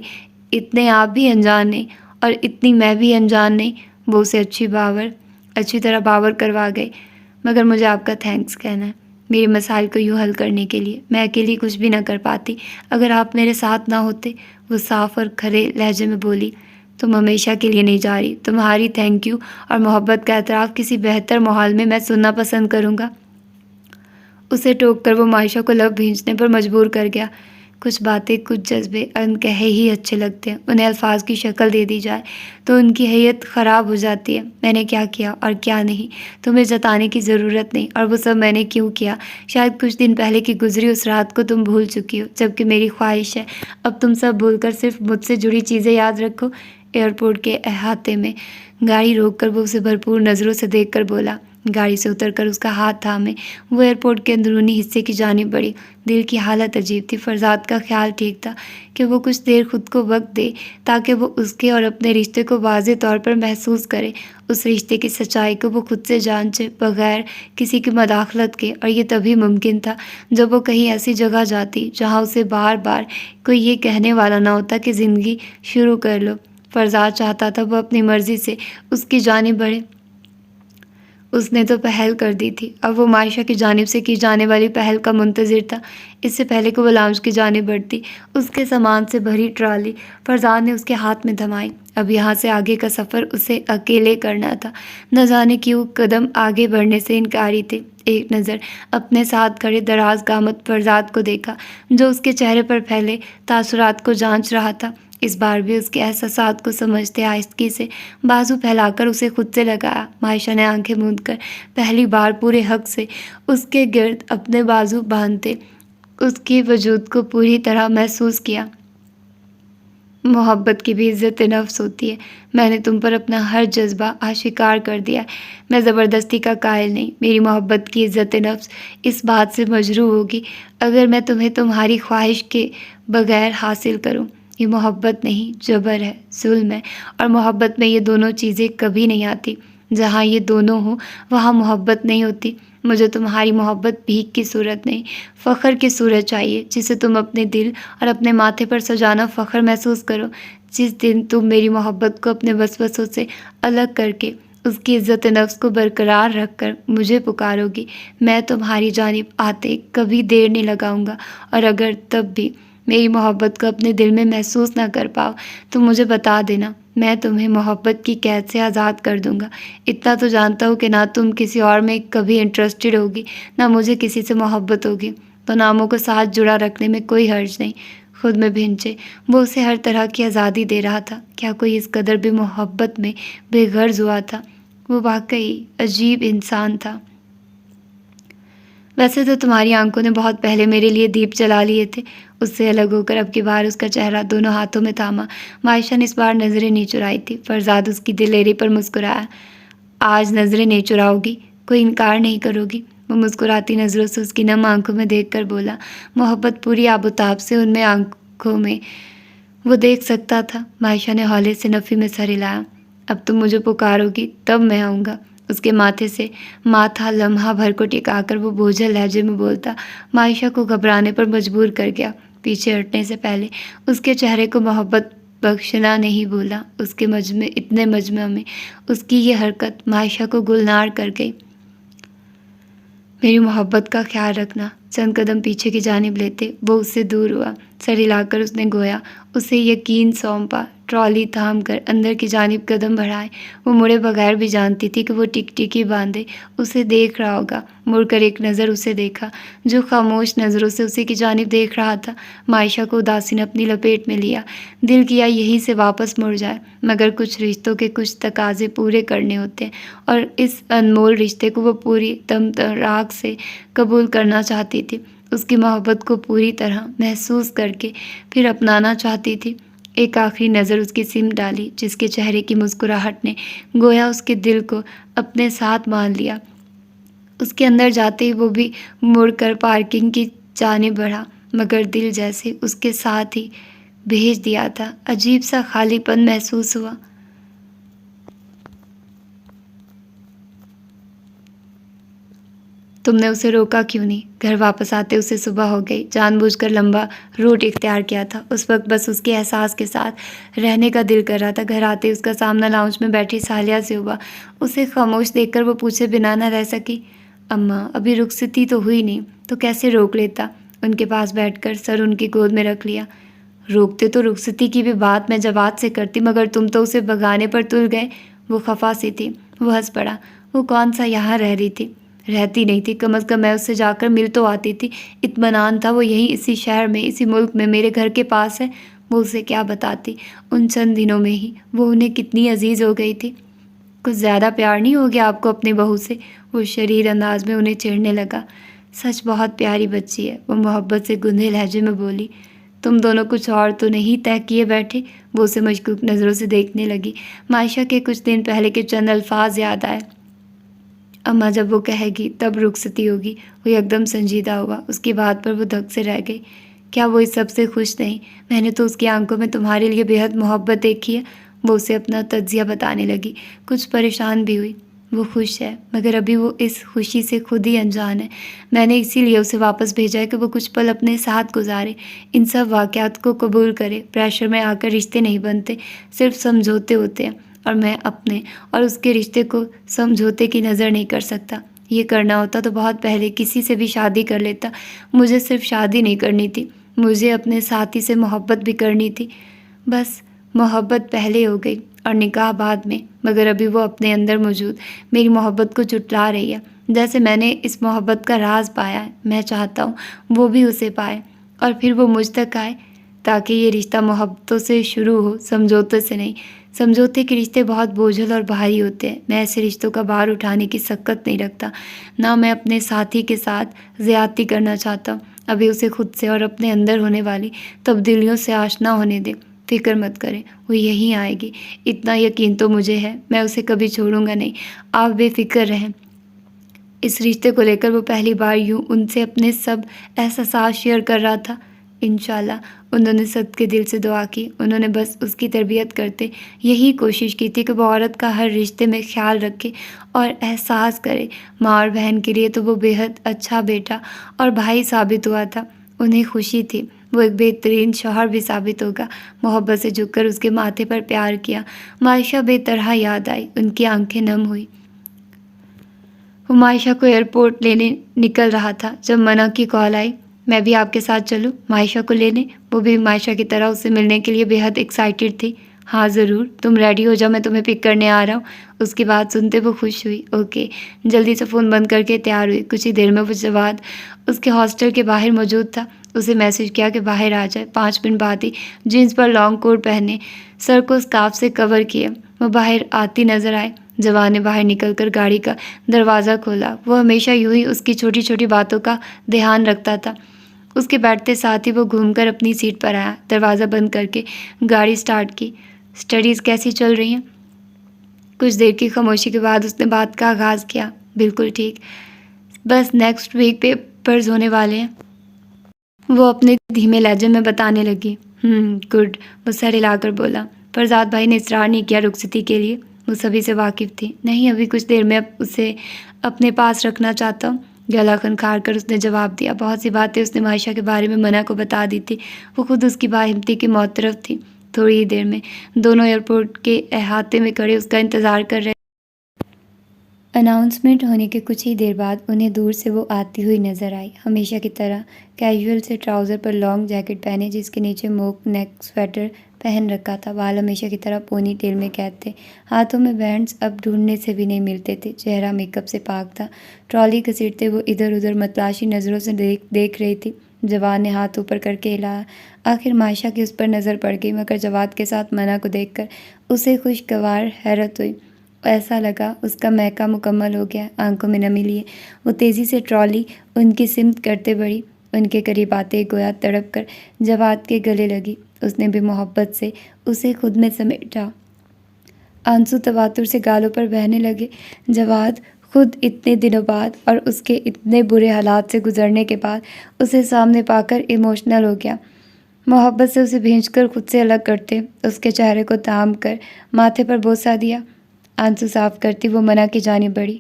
اتنے آپ بھی انجان نہیں اور اتنی میں بھی انجان نہیں۔ وہ اسے اچھی طرح باور کروا گئی۔ مگر مجھے آپ کا تھینکس کہنا ہے، میرے مسائل کو یوں حل کرنے کے لیے۔ میں اکیلی کچھ بھی نہ کر پاتی اگر آپ میرے ساتھ نہ ہوتے۔ وہ صاف اور کھرے لہجے میں بولی۔ تم ہمیشہ کے لیے نہیں جا رہی۔ تمہاری تھینک یو اور محبت کا اعتراف کسی بہتر ماحول میں میں سننا پسند کروں گا۔ اسے ٹوک کر وہ مائشہ کو لب بھینچنے پر مجبور کر گیا۔ کچھ باتیں، کچھ جذبے انکہے ہی اچھے لگتے ہیں۔ انہیں الفاظ کی شکل دے دی جائے تو ان کی حیت خراب ہو جاتی ہے۔ میں نے کیا کیا اور کیا نہیں تمہیں جتانے کی ضرورت نہیں، اور وہ سب میں نے کیوں کیا۔ شاید کچھ دن پہلے کی گزری اس رات کو تم بھول چکی ہو، جبکہ میری خواہش ہے اب تم سب بھول کر صرف مجھ سے جڑی چیزیں یاد رکھو۔ ایئرپورٹ کے احاطے میں گاڑی روک کر وہ اسے بھرپور نظروں سے دیکھ کر بولا۔ گاڑی سے اتر کر اس کا ہاتھ تھامے وہ ایئرپورٹ کے اندرونی حصے کی جانب بڑھی۔ دل کی حالت عجیب تھی۔ فرزاد کا خیال ٹھیک تھا کہ وہ کچھ دیر خود کو وقت دے تاکہ وہ اس کے اور اپنے رشتے کو واضح طور پر محسوس کرے، اس رشتے کی سچائی کو وہ خود سے جانچے بغیر کسی کی مداخلت کے۔ اور یہ تبھی ممکن تھا جب وہ کہیں ایسی جگہ جاتی جہاں اسے بار بار کوئی یہ کہنے والا نہ ہوتا کہ زندگی شروع کر لو۔ فرزاد چاہتا تھا وہ اپنی مرضی سے اس کی جانب بڑھے۔ اس نے تو پہل کر دی تھی، اب وہ مائشہ کی جانب سے کی جانے والی پہل کا منتظر تھا۔ اس سے پہلے کہ وہ لاؤنج کی جانب بڑھتی، اس کے سامان سے بھری ٹرالی فرزاد نے اس کے ہاتھ میں تھمائی۔ اب یہاں سے آگے کا سفر اسے اکیلے کرنا تھا۔ نہ جانے کیوں قدم آگے بڑھنے سے انکاری تھے۔ ایک نظر اپنے ساتھ کھڑے دراز قامت فرزاد کو دیکھا جو اس کے چہرے پر پھیلے تاثرات کو جانچ رہا تھا۔ اس بار بھی اس کے احساسات کو سمجھتے آہستگی سے بازو پھیلا کر اسے خود سے لگایا۔ مائشہ نے آنکھیں موند کر پہلی بار پورے حق سے اس کے گرد اپنے بازو باندھتے اس کے وجود کو پوری طرح محسوس کیا۔ محبت کی بھی عزت نفس ہوتی ہے۔ میں نے تم پر اپنا ہر جذبہ آشکار کر دیا ہے۔ میں زبردستی کا قائل نہیں۔ میری محبت کی عزت نفس اس بات سے مجروح ہوگی اگر میں تمہیں تمہاری خواہش کے بغیر حاصل کروں۔ یہ محبت نہیں، جبر ہے، ظلم ہے، اور محبت میں یہ دونوں چیزیں کبھی نہیں آتی۔ جہاں یہ دونوں ہوں وہاں محبت نہیں ہوتی۔ مجھے تمہاری محبت بھیک کی صورت نہیں، فخر کی صورت چاہیے، جسے تم اپنے دل اور اپنے ماتھے پر سجانا فخر محسوس کرو۔ جس دن تم میری محبت کو اپنے وسوسوں سے الگ کر کے اس کی عزت نفس کو برقرار رکھ کر مجھے پکارو گی، میں تمہاری جانب آتے کبھی دیر نہیں لگاؤں گا۔ اور اگر تب بھی میری محبت کو اپنے دل میں محسوس نہ کر پاؤ تو مجھے بتا دینا، میں تمہیں محبت کی قید سے آزاد کر دوں گا۔ اتنا تو جانتا ہوں کہ نہ تم کسی اور میں کبھی انٹرسٹڈ ہوگی، نہ مجھے کسی سے محبت ہوگی، تو ناموں کو ساتھ جڑا رکھنے میں کوئی حرج نہیں۔ خود میں بھنچے وہ اسے ہر طرح کی آزادی دے رہا تھا۔ کیا کوئی اس قدر بھی محبت میں بے غرض ہوا تھا؟ وہ واقعی عجیب انسان تھا۔ ویسے تو تمہاری آنکھوں نے بہت پہلے میرے لیے دیپ جلا لیے تھے، اس سے الگ ہو کر اب کی بار اس کا چہرہ دونوں ہاتھوں میں تھاما۔ معائشہ نے اس بار نظریں نہیں چرائی تھی۔ فرزاد اس کی دلیری پر مسکرایا۔ آج نظریں نہیں چراؤ گی؟ کوئی انکار نہیں کرو گی؟ وہ مسکراتی نظروں سے اس کی نم آنکھوں میں دیکھ کر بولا۔ محبت پوری آب و تاب سے ان میں آنکھوں میں وہ دیکھ سکتا تھا۔ معائشہ نے ہولے سے نفی میں سر ہلایا۔ اب تم مجھے پکارو گی تب میں آؤں گا۔ اس کے ماتھے سے ماتھا لمحہ بھر کو ٹکا کر وہ بوجھل لہجے میں بولتا معائشہ کو گھبرانے پر مجبور کر گیا۔ پیچھے ہٹنے سے پہلے اس کے چہرے کو محبت بخشنا نہیں بولا۔ اس کے اتنے مجمع میں اس کی یہ حرکت معائشہ کو گلنار کر گئی۔ میری محبت کا خیال رکھنا۔ چند قدم پیچھے کی جانب لیتے وہ اس سے دور ہوا۔ سر ہلا کر اس نے گویا اسے یقین سونپا۔ ٹرالی تھام کر اندر کی جانب قدم بڑھائے۔ وہ مڑے بغیر بھی جانتی تھی کہ وہ ٹکٹکی باندھے اسے دیکھ رہا ہوگا۔ مڑ کر ایک نظر اسے دیکھا جو خاموش نظروں سے اسی کی جانب دیکھ رہا تھا۔ معائشہ کو اداسی نے اپنی لپیٹ میں لیا۔ دل کیا یہیں سے واپس مڑ جائے، مگر کچھ رشتوں کے کچھ تقاضے پورے کرنے ہوتے ہیں اور اس انمول رشتے کو وہ پوری دم تراک سے قبول کرنا چاہتی تھی۔ اس کی محبت کو پوری طرح محسوس کر کے پھر اپنانا چاہتی تھی۔ ایک آخری نظر اس کی سمت ڈالی جس کے چہرے کی مسکراہٹ نے گویا اس کے دل کو اپنے ساتھ مان لیا۔ اس کے اندر جاتے ہی وہ بھی مڑ کر پارکنگ کی جانب بڑھا، مگر دل جیسے اس کے ساتھ ہی بھیج دیا تھا۔ عجیب سا خالی پن محسوس ہوا۔ تم نے اسے روکا کیوں نہیں؟ گھر واپس آتے اسے صبح ہو گئی۔ جان بوجھ کر لمبا روٹ اختیار کیا تھا۔ اس وقت بس اس کے احساس کے ساتھ رہنے کا دل کر رہا تھا۔ گھر آتے اس کا سامنا لاؤنج میں بیٹھی سالیہ سے ہوا۔ اسے خاموش دیکھ کر وہ پوچھے بنا نہ رہ سکی، اماں ابھی رخصتی تو ہوئی نہیں تو کیسے روک لیتا؟ ان کے پاس بیٹھ کر سر ان کی گود میں رکھ لیا۔ روکتے تو رخصتی کی بھی بات میں جواد سے کرتی، مگر تم تو اسے بھگانے پر تل گئے۔ وہ خفا سی تھی۔ وہ ہنس پڑا۔ وہ کون سا یہاں رہ رہی تھی؟ رہتی نہیں تھی، کم از کم میں اس سے جا کر مل تو آتی تھی۔ اطمینان تھا وہ یہیں اسی شہر میں، اسی ملک میں، میرے گھر کے پاس ہے۔ وہ اسے کیا بتاتی؟ ان چند دنوں میں ہی وہ انہیں کتنی عزیز ہو گئی تھی۔ کچھ زیادہ پیار نہیں ہو گیا آپ کو اپنی بہو سے؟ وہ شریر انداز میں انہیں چھیڑنے لگا۔ سچ بہت پیاری بچی ہے، وہ محبت سے گندھے لہجے میں بولی۔ تم دونوں کچھ اور تو نہیں طے کیے بیٹھے؟ وہ اسے مشکوک نظروں سے دیکھنے لگی۔ معائشہ کے کچھ دن پہلے کے چند الفاظ یاد آئے۔ اماں جب وہ کہے گی تب رخصتی ہوگی۔ وہ یکدم سنجیدہ ہوا۔ اس کی بات پر وہ دھک سے رہ گئی۔ کیا وہ اس سب سے خوش نہیں؟ میں نے تو اس کی آنکھوں میں تمہارے لیے بے حد محبت دیکھی ہے۔ وہ اسے اپنا تجزیہ بتانے لگی۔ کچھ پریشان بھی ہوئی۔ وہ خوش ہے، مگر ابھی وہ اس خوشی سے خود ہی انجان ہے۔ میں نے اسی لیے اسے واپس بھیجا ہے کہ وہ کچھ پل اپنے ساتھ گزارے، ان سب واقعات کو قبول کرے۔ پریشر میں آ کر رشتے نہیں بنتے، صرف سمجھوتے ہوتے ہیں، اور میں اپنے اور اس کے رشتے کو سمجھوتے کی نظر نہیں کر سکتا۔ یہ کرنا ہوتا تو بہت پہلے کسی سے بھی شادی کر لیتا۔ مجھے صرف شادی نہیں کرنی تھی، مجھے اپنے ساتھی سے محبت بھی کرنی تھی۔ بس محبت پہلے ہو گئی اور نکاح بعد میں، مگر ابھی وہ اپنے اندر موجود میری محبت کو جھٹلا رہی ہے۔ جیسے میں نے اس محبت کا راز پایا ہے، میں چاہتا ہوں وہ بھی اسے پائے اور پھر وہ مجھ تک آئے، تاکہ یہ رشتہ محبتوں سے شروع ہو، سمجھوتے سے نہیں۔ سمجھوتے کے رشتے بہت بوجھل اور بھاری ہوتے ہیں۔ میں ایسے رشتوں کا بار اٹھانے کی سکت نہیں رکھتا، نہ میں اپنے ساتھی کے ساتھ زیادتی کرنا چاہتا ہوں۔ ابھی اسے خود سے اور اپنے اندر ہونے والی تبدیلیوں سے آشنا ہونے دے۔ فکر مت کریں، وہ یہیں آئے گی، اتنا یقین تو مجھے ہے۔ میں اسے کبھی چھوڑوں گا نہیں، آپ بے فکر رہیں۔ اس رشتے کو لے کر وہ پہلی بار یوں ان سے اپنے سب احساسات شیئر کر رہا تھا۔ انشاءاللہ انہوں نے سب کے دل سے دعا کی۔ انہوں نے بس اس کی تربیت کرتے یہی کوشش کی تھی کہ وہ عورت کا ہر رشتے میں خیال رکھے اور احساس کرے۔ ماں اور بہن کے لیے تو وہ بے حد اچھا بیٹا اور بھائی ثابت ہوا تھا۔ انہیں خوشی تھی وہ ایک بہترین شوہر بھی ثابت ہوگا۔ محبت سے جھک کر اس کے ماتھے پر پیار کیا۔ معائشہ بے طرح یاد آئی، ان کی آنکھیں نم ہوئی۔ وہ معائشہ کو ایئرپورٹ لینے نکل رہا تھا جب منع کی کال آئی، میں بھی آپ کے ساتھ چلوں معائشہ کو لینے؟ وہ بھی معائشہ کی طرح اس سے ملنے کے لیے بے حد ایکسائٹیڈ تھی۔ ہاں ضرور، تم ریڈی ہو جاؤ، میں تمہیں پک کرنے آ رہا ہوں۔ اس کی بات سنتے وہ خوش ہوئی۔ اوکے، جلدی سے فون بند کر کے تیار ہوئی۔ کچھ ہی دیر میں وہ جواد اس کے ہاسٹل کے باہر موجود تھا۔ اسے میسج کیا کہ باہر آ جائے۔ 5 منٹ بعد ہی جینس پر لانگ کوٹ پہنے، سر کو اسکارف سے کور کیے، وہ باہر آتی نظر آئے۔ جواد نے باہر نکل کر گاڑی کا دروازہ کھولا۔ وہ ہمیشہ یوں ہی اس کی چھوٹی چھوٹی باتوں کا دھیان رکھتا تھا۔ اس کے بیٹھتے ساتھ ہی وہ گھوم کر اپنی سیٹ پر آیا، دروازہ بند کر کے گاڑی سٹارٹ کی۔ اسٹڈیز کیسی چل رہی ہیں؟ کچھ دیر کی خاموشی کے بعد اس نے بات کا آغاز کیا۔ بالکل ٹھیک، بس نیکسٹ ویک پیپرز ہونے والے ہیں، وہ اپنے دھیمے لہجے میں بتانے لگی۔ گڈ، وہ سر ہلا کر بولا۔ فرزاد بھائی نے اصرار نہیں کیا رخصتی کے لیے، وہ سبھی سے واقف تھی۔ نہیں، ابھی کچھ دیر میں اسے اپنے پاس رکھنا چاہتا ہوں، گلا خنکھار کر اس نے جواب دیا۔ بہت سی باتیں اس نے معائشہ کے بارے میں منع کو بتا دی تھی، وہ خود اس کی باہمتی کی معترف تھی۔ تھوڑی ہی دیر میں دونوں ایئرپورٹ کے احاطے میں کھڑے اس کا انتظار کر رہے۔ اناؤنسمنٹ ہونے کے کچھ ہی دیر بعد انہیں دور سے وہ آتی ہوئی نظر آئی، ہمیشہ کی طرح کیجول سے ٹراؤزر پر لانگ جیکٹ پہنے، جس کے نیچے موک نیک سویٹر پہن رکھا تھا۔ بال ہمیشہ کی طرح پونی ٹیل میں قید تھے، ہاتھوں میں بینڈز اب ڈھونڈنے سے بھی نہیں ملتے تھے، چہرہ میک اپ سے پاک تھا۔ ٹرالی گھسیٹتے وہ ادھر ادھر متلاشی نظروں سے دیکھ رہی تھی۔ جواد نے ہاتھ اوپر کر کے ہلایا۔ آخر معائشہ کی اس پر نظر پڑ گئی، مگر جواد کے ساتھ منع کو دیکھ کر اسے خوشگوار حیرت ہوئی۔ ایسا لگا اس کا میکا مکمل ہو گیا۔ آنکھوں میں نمی لیے وہ تیزی سے ٹرالی ان کی سمت کرتے بڑھی، ان کے قریب آتے گویا تڑپ کر جواد کے گلے لگی۔ اس نے بھی محبت سے اسے خود میں سمیٹا۔ آنسو تواتر سے گالوں پر بہنے لگے۔ جواد خود اتنے دنوں بعد اور اس کے اتنے برے حالات سے گزرنے کے بعد اسے سامنے پا کر ایموشنل ہو گیا۔ محبت سے اسے بھینچ کر خود سے الگ کرتے اس کے چہرے کو تھام کر ماتھے پر بوسہ دیا۔ آنسو صاف کرتی وہ منع کی جانب بڑھی۔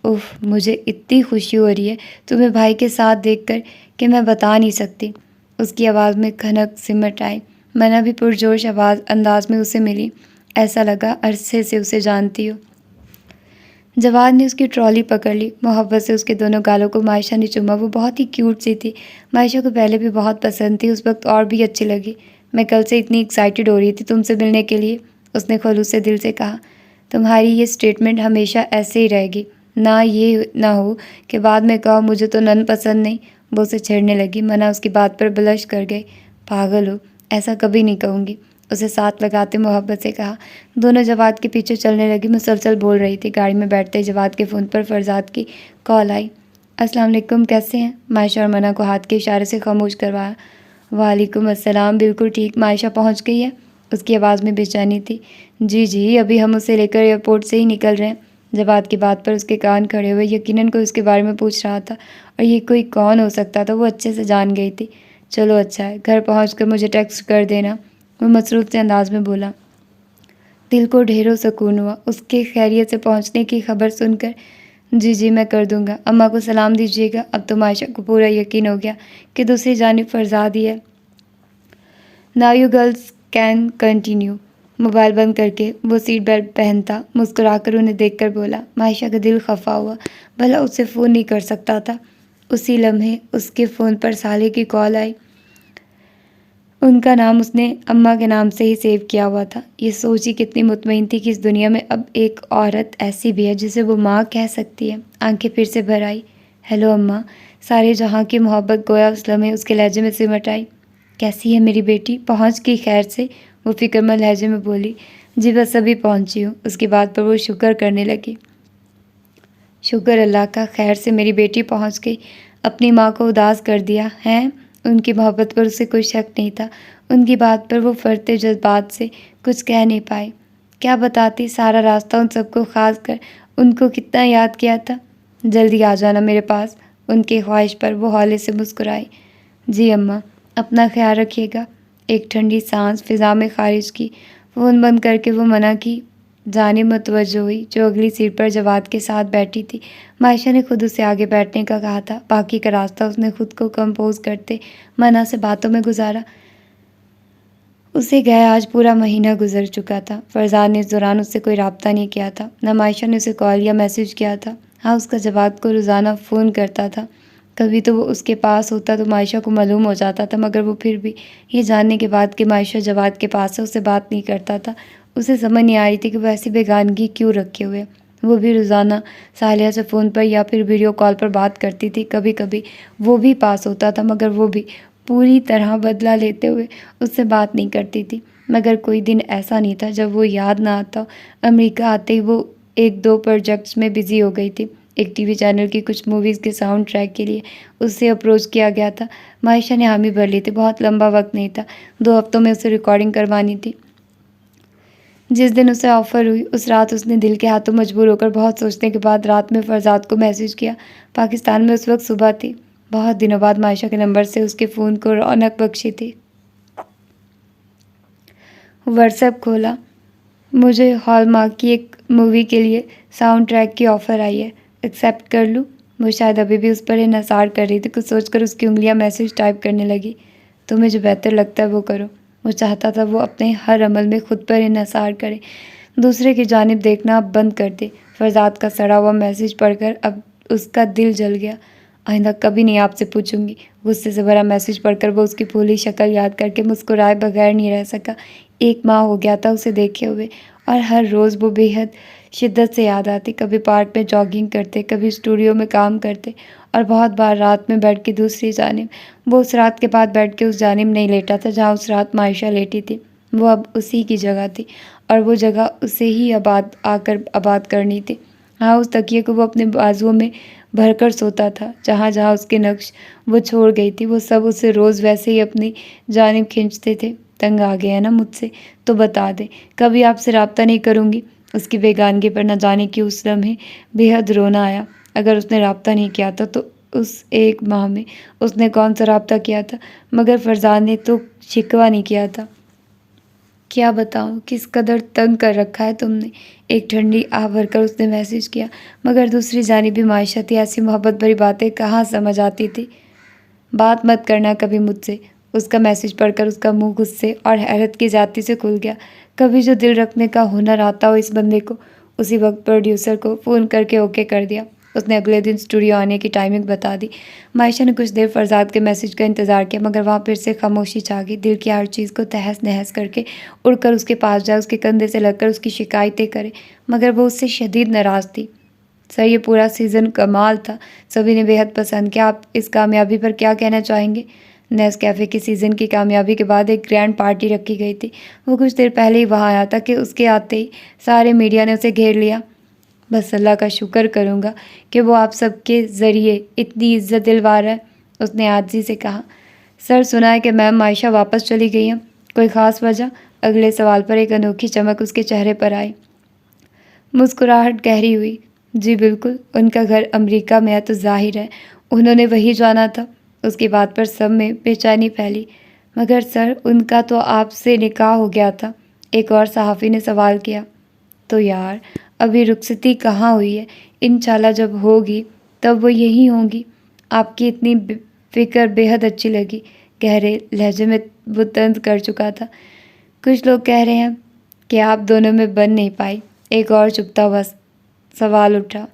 اف، مجھے اتنی خوشی ہو رہی ہے تمہیں بھائی کے ساتھ دیکھ کر کہ میں بتا نہیں سکتی۔ اس کی آواز میں کھنک سمٹ آئی۔ منع بھی پرجوش انداز میں اسے ملی، ایسا لگا عرصے سے اسے جانتی ہو۔ جواد نے اس کی ٹرالی پکڑ لی، محبت سے اس کے دونوں گالوں کو معائشہ نے چوما۔ وہ بہت ہی کیوٹ سی تھی، معائشہ کو پہلے بھی بہت پسند تھی، اس وقت اور بھی اچھی لگی۔ میں کل سے اتنی ایکسائٹیڈ ہو رہی تھی تم سے ملنے کے لیے، اس نے خلوص سے دل سے کہا۔ تمہاری یہ اسٹیٹمنٹ ہمیشہ ایسے ہی رہے گی، نہ یہ نہ ہو کہ بعد میں کہو مجھے تو نن پسند نہیں، وہ اسے چھیڑنے لگی۔ منع اس کی بات پر بلش کر گئی۔ پاگل ہو، ایسا کبھی نہیں کہوں گی، اسے ساتھ لگاتے محبت سے کہا۔ دونوں جواد کے پیچھے چلنے لگی، مسلسل بول رہی تھی۔ گاڑی میں بیٹھتے جواد کے فون پر فرزاد کی کال آئی۔ السلام علیکم، کیسے ہیں؟ معائشہ اور منع کو ہاتھ کے اشارے سے خاموش کروایا۔ وعلیکم السلام، بالکل ٹھیک، معائشہ پہنچ گئی ہے؟ اس کی آواز میں بے چینی تھی۔ جی، ابھی ہم اسے لے کر ایئرپورٹ سے ہی نکل رہے ہیں۔ جواد کی بات پر اس کے کان کھڑے ہوئے، یقیناً کوئی اس کے بارے میں پوچھ رہا تھا، اور یہ کوئی کون ہو سکتا تھا، وہ اچھے سے جان گئی تھی۔ چلو اچھا ہے، گھر پہنچ کر مجھے ٹیکسٹ کر دینا، وہ مسرور سے انداز میں بولا۔ دل کو ڈھیروں سکون ہوا اس کے خیریت سے پہنچنے کی خبر سن کر۔ جی میں کر دوں گا، اماں کو سلام دیجیے گا۔ اب تو معائشہ کو پورا یقین ہو گیا کہ دوسری جانب فرزاد ہی ہے۔ Now you girls can continue. Mobile بند کر کے وہ سیٹ بیلٹ پہنتا مسکرا کر انہیں دیکھ کر بولا۔ معائشہ کا دل خفا ہوا، بھلا اسے فون نہیں کر سکتا تھا؟ اسی لمحے اس کے فون پر سالے کی کال آئی۔ ان کا نام اس نے اماں کے نام سے ہی سیو کیا ہوا تھا۔ یہ سوچ ہی کتنی مطمئن تھی کہ اس دنیا میں اب ایک عورت ایسی بھی ہے جسے وہ ماں کہہ سکتی ہے۔ آنکھیں پھر سے بھر آئی۔ ہیلو اماں، سارے جہاں کی محبت گویا اس لمحے اس کے لہجے میں سمٹ آئی۔ کیسی ہے میری بیٹی، پہنچ گئی خیر سے؟ وہ فکر مند لہجے میں بولی۔ جی بس ابھی پہنچی ہوں، اس کی بات پر وہ شکر کرنے لگی۔ شکر اللہ کا، خیر سے میری بیٹی پہنچ گئی۔ اپنی ماں کو اداس کر دیا ہے؟ ان کی محبت پر اسے کوئی شک نہیں تھا، ان کی بات پر وہ فرتے جذبات سے کچھ کہہ نہیں پائی۔ کیا بتاتی، سارا راستہ ان سب کو، خاص کر ان کو کتنا یاد کیا تھا۔ جلدی آ جانا میرے پاس، ان کی خواہش پر وہ ہولے سے مسکرائی۔ جی اماں، اپنا خیال رکھیے گا۔ ایک ٹھنڈی سانس فضا میں خارج کی، فون بند کر کے وہ منع کی جانب متوجہ ہوئی، جو اگلی سیٹ پر جواد کے ساتھ بیٹھی تھی۔ معائشہ نے خود اسے آگے بیٹھنے کا کہا تھا، باقی کا راستہ اس نے خود کو کمپوز کرتے منع سے باتوں میں گزارا۔ اسے گئے آج پورا مہینہ گزر چکا تھا۔ فرزاد نے اس دوران اس سے کوئی رابطہ نہیں کیا تھا، نہ معائشہ نے اسے کال یا میسج کیا تھا۔ ہاں، اس کا جواد کو روزانہ فون کرتا تھا، کبھی تو وہ اس کے پاس ہوتا تو معائشہ کو معلوم ہو جاتا تھا، مگر وہ پھر بھی یہ جاننے کے بعد کہ معائشہ جواد کے پاس ہے اسے بات نہیں کرتا تھا۔ اسے سمجھ نہیں آ رہی تھی کہ وہ ایسی بیگانگی کیوں رکھے ہوئے۔ وہ بھی روزانہ سالیہ سے فون پر یا پھر ویڈیو کال پر بات کرتی تھی، کبھی کبھی وہ بھی پاس ہوتا تھا، مگر وہ بھی پوری طرح بدلہ لیتے ہوئے اس سے بات نہیں کرتی تھی۔ مگر کوئی دن ایسا نہیں تھا جب وہ یاد نہ آتا۔ امریکہ آتے ہی وہ 1-2 پروجیکٹس میں بزی ہو گئی تھی، ایک ٹی وی چینل کی کچھ موویز کے ساؤنڈ ٹریک کے لیے اس سے اپروچ کیا گیا تھا۔ معائشہ نے حامی بھر لی تھی، بہت لمبا وقت نہیں تھا، 2 ہفتوں میں اسے ریکارڈنگ کروانی تھی۔ جس دن اسے آفر ہوئی اس رات اس نے دل کے ہاتھوں مجبور ہو کر بہت سوچنے کے بعد رات میں فرزاد کو میسج کیا۔ پاکستان میں اس وقت صبح تھی، بہت دنوں بعد معائشہ کے نمبر سے اس کے فون کو رونق بخشی تھی۔ واٹس ایپ کھولا، مجھے ہال مارک کی ایک مووی کے لیے ساؤنڈ ٹریک کی آفر آئی ہے، ایکسیپٹ کر لوں؟ وہ شاید ابھی بھی اس پر انحصار کر رہی تھی، کچھ سوچ کر اس کی انگلیاں میسج ٹائپ کرنے لگی۔ تمہیں جو بہتر لگتا ہے وہ کرو۔ وہ چاہتا تھا وہ اپنے ہر عمل میں خود پر انحصار کرے، دوسرے کی جانب دیکھنا اب بند کر دے۔ فرزاد کا سڑا ہوا میسج پڑھ کر اب اس کا دل جل گیا۔ آئندہ کبھی نہیں آپ سے پوچھوں گی۔ غصے سے بھرا میسج پڑھ کر وہ اس کی پھولی شکل یاد کر کے مسکرائے بغیر نہیں رہ سکا۔ 1 ماہ ہو گیا تھا اسے دیکھے ہوئے، اور ہر روز وہ بے حد شدت سے یاد آتی۔ کبھی پارک میں جاگنگ کرتے، کبھی اسٹوڈیو میں کام کرتے، اور بہت بار رات میں بیڈ کی دوسری جانب۔ وہ اس رات کے بعد بیڈ کے اس جانب نہیں لیٹا تھا جہاں اس رات معائشہ لیٹی تھی۔ وہ اب اسی کی جگہ تھی، اور وہ جگہ اسے ہی آباد کرنی تھی۔ ہاں، اس تکیے کو وہ اپنے بازوؤں میں بھر کر سوتا تھا، جہاں جہاں اس کے نقش وہ چھوڑ گئی تھی، وہ سب اسے روز ویسے ہی اپنی جانب کھینچتے تھے۔ تنگ آ گیا ہے نا مجھ سے؟ تو بتا دے، کبھی آپ سے رابطہ نہیں کروں گی۔ اس کی بیگانگی پر نہ جانے کی اس لمحے بے حد رونا آیا۔ اگر اس نے رابطہ نہیں کیا تھا تو اس 1 ماہ میں اس نے کون سا رابطہ کیا تھا؟ مگر فرزاد نے تو شکوہ نہیں کیا تھا۔ کیا بتاؤں کس قدر تنگ کر رکھا ہے تم نے؟ ایک ٹھنڈی آہ بھر کر اس نے میسج کیا۔ مگر دوسری جانب بھی معائشہ تھی، ایسی محبت بھری باتیں کہاں سمجھ آتی تھی۔ بات مت کرنا کبھی مجھ سے۔ اس کا میسج پڑھ کر اس کا منہ غصے اور حیرت کی زیادتی سے کھل گیا۔ کبھی جو دل رکھنے کا ہنر آتا ہو اس بندے کو۔ اسی وقت پروڈیوسر کو فون کر کے اوکے کر دیا۔ اس نے اگلے دن اسٹوڈیو آنے کی ٹائمنگ بتا دی۔ معائشہ نے کچھ دیر فرزاد کے میسج کا انتظار کیا، مگر وہاں پھر سے خاموشی چھا گئی۔ دل کی ہر چیز کو تہس نہس کر کے اڑ کر اس کے پاس جائے، اس کے کندھے سے لگ کر اس کی شکایتیں کرے، مگر وہ اس سے شدید ناراض تھی۔ سر، یہ پورا سیزن کمال تھا، سبھی نے بے حد پسند کیا۔ آپ اس کامیابی پر کیا کہنا چاہیں گے؟ نیس کیفے کی سیزن کی کامیابی کے بعد ایک گرینڈ پارٹی رکھی گئی تھی۔ وہ کچھ دیر پہلے ہی وہاں آیا تھا کہ اس کے آتے ہی سارے میڈیا نے اسے گھیر لیا۔ بس اللہ کا شکر کروں گا کہ وہ آپ سب کے ذریعے اتنی عزت دلوا رہا ہے، اس نے عاجزی سے کہا۔ سر، سنا ہے کہ میم معائشہ واپس چلی گئی ہیں، کوئی خاص وجہ؟ اگلے سوال پر ایک انوکھی چمک اس کے چہرے پر آئی۔ مسکراہٹ گہری ہوئی۔ جی بالکل، ان کا گھر امریکہ میں ہے تو ظاہر ہے انہوں نے وہی جانا تھا۔ اس کی بات پر سب میں بے چینی پھیلی۔ مگر سر، ان کا تو آپ سے نکاح ہو گیا تھا، ایک اور صحافی نے سوال کیا۔ تو یار، ابھی رخصتی کہاں ہوئی ہے، انشاءاللہ جب ہوگی تب وہ یہی ہوں گی۔ آپ کی اتنی فکر بے حد اچھی لگی، گہرے لہجے میں وہ طنز کر چکا تھا۔ کچھ لوگ کہہ رہے ہیں کہ آپ دونوں میں بن نہیں پائی۔ ایک اور چپتا ہوا سوال اٹھا۔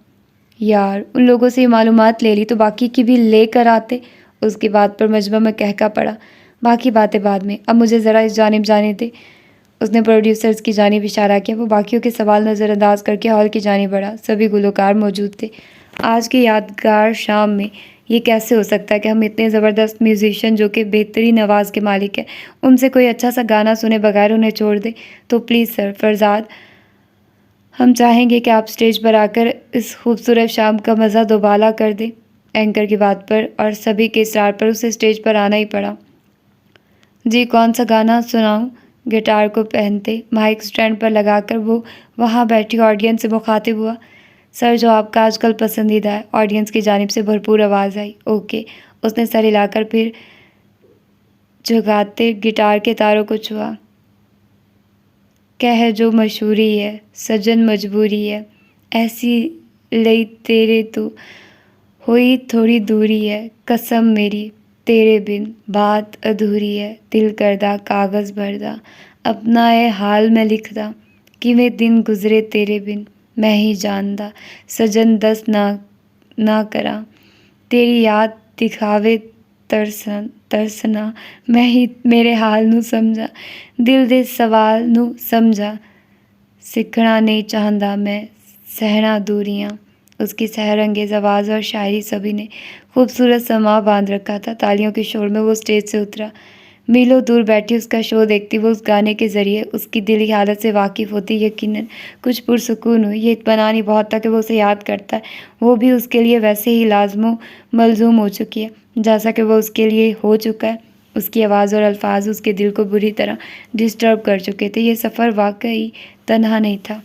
یار، ان لوگوں سے یہ معلومات لے لی تو باقی کی بھی لے کر آتے۔ اس کی بات پر مجمع میں کہکا پڑا۔ باقی باتیں بعد میں، اب مجھے ذرا اس جانب جانے دے۔ اس نے پروڈیوسرز کی جانب اشارہ کیا۔ وہ باقیوں کے سوال نظر انداز کر کے ہال کی جانب بڑھا۔ سبھی گلوکار موجود تھے۔ آج کی یادگار شام میں یہ کیسے ہو سکتا ہے کہ ہم اتنے زبردست میوزیشین جو کہ بہترین آواز کے مالک ہیں، ان سے کوئی اچھا سا گانا سنے بغیر انہیں چھوڑ دیں؟ تو پلیز سر، فرزاد، ہم چاہیں گے کہ آپ اسٹیج پر آ کر اس خوبصورت شام کا مزہ دوبالا کر دیں۔ اینکر کی بات پر اور سبھی کے اصرار پر اسے اسٹیج پر آنا ہی پڑا۔ جی، کون سا گانا سناؤں؟ گٹار کو پہنتے مائک سٹینڈ پر لگا کر وہ وہاں بیٹھی آڈینس سے مخاطب ہوا۔ سر، جو آپ کا آج کل پسندیدہ ہے۔ آڈینس کی جانب سے بھرپور آواز آئی۔ اوکے۔ اس نے سر ہلا کر پھر جھکاتے گٹار کے تاروں کو چھوا۔ کہہ جو مشہوری ہے، سجن مجبوری ہے، ایسی لئی تیرے تو ہوئی تھوڑی دوری ہے، قسم میری تیرے بن بات ادھوری ہے، دل کردہ کاغذ بھردا اپنا اے حال میں لکھدا، کیویں دن گزرے تیرے بن میں ہی جاندا، سجن دس نہ کراں، تیری یاد دکھاوے ترسنا، میں ہی میرے حال نوں سمجھا، دل دے سوال نوں سمجھا، سکھنا نہیں چاہندا میں سہنا دوریاں۔ اس کی سحر انگیز آواز اور شاعری سبھی نے خوبصورت سما باندھ رکھا تھا۔ تالیوں کے شور میں وہ اسٹیج سے اترا۔ میلوں دور بیٹھی اس کا شو دیکھتی، وہ اس گانے کے ذریعے اس کی دلی حالت سے واقف ہوتی، یقیناً کچھ پرسکون ہوئی۔ یہ اطمینان ہی بہت تھا کہ وہ اسے یاد کرتا ہے، وہ بھی اس کے لیے ویسے ہی لازم و ملزوم ہو چکی ہے جیسا کہ وہ اس کے لیے ہو چکا ہے۔ اس کی آواز اور الفاظ اس کے دل کو بری طرح ڈسٹرب کر چکے تھے۔ یہ سفر واقعی تنہا نہیں تھا۔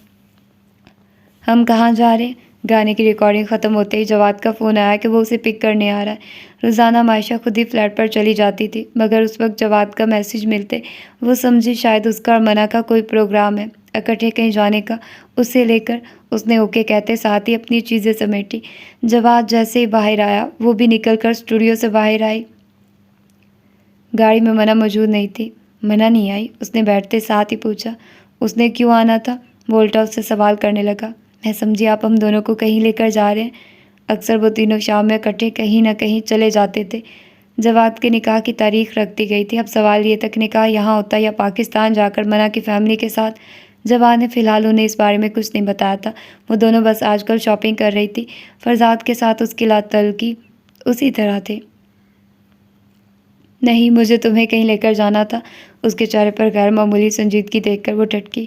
ہم کہاں جا رہے ہیں؟ گانے کی ریکارڈنگ ختم ہوتے ہی جواد کا فون آیا کہ وہ اسے پک کرنے آ رہا ہے۔ روزانہ عائشہ خود ہی فلیٹ پر چلی جاتی تھی، مگر اس وقت جواد کا میسج ملتے وہ سمجھی شاید اس کا اور منع کا کوئی پروگرام ہے، اکٹھے کہیں جانے کا۔ اسے لے کر اس نے اوکے کہتے ساتھ ہی اپنی چیزیں سمیٹی۔ جواد جیسے ہی باہر آیا، وہ بھی نکل کر اسٹوڈیو سے باہر آئی۔ گاڑی میں منع موجود نہیں تھی۔ منع نہیں آئی؟ اس نے بیٹھتے ساتھ ہی پوچھا۔ اس نے کیوں آنا تھا؟ وہ الٹا اس سے سوال کرنے لگا۔ میں سمجھی آپ ہم دونوں کو کہیں لے کر جا رہے ہیں۔ اکثر وہ تینوں شام میں اکٹھے کہیں نہ کہیں چلے جاتے تھے۔ جواد کے نکاح کی تاریخ رکھ دی گئی تھی، اب سوال یہ تھا کہ نکاح یہاں ہوتا یا پاکستان جا کر منع کی فیملی کے ساتھ۔ جواد نے فی الحال انہیں اس بارے میں کچھ نہیں بتایا تھا۔ وہ دونوں بس آج کل شاپنگ کر رہی تھی۔ فرزاد کے ساتھ اس کی تعلقی اسی طرح تھے۔ نہیں، مجھے تمہیں کہیں لے کر جانا تھا۔ اس کے چہرے پر غیر معمولی سنجیدگی دیکھ کر وہ ٹھٹکی۔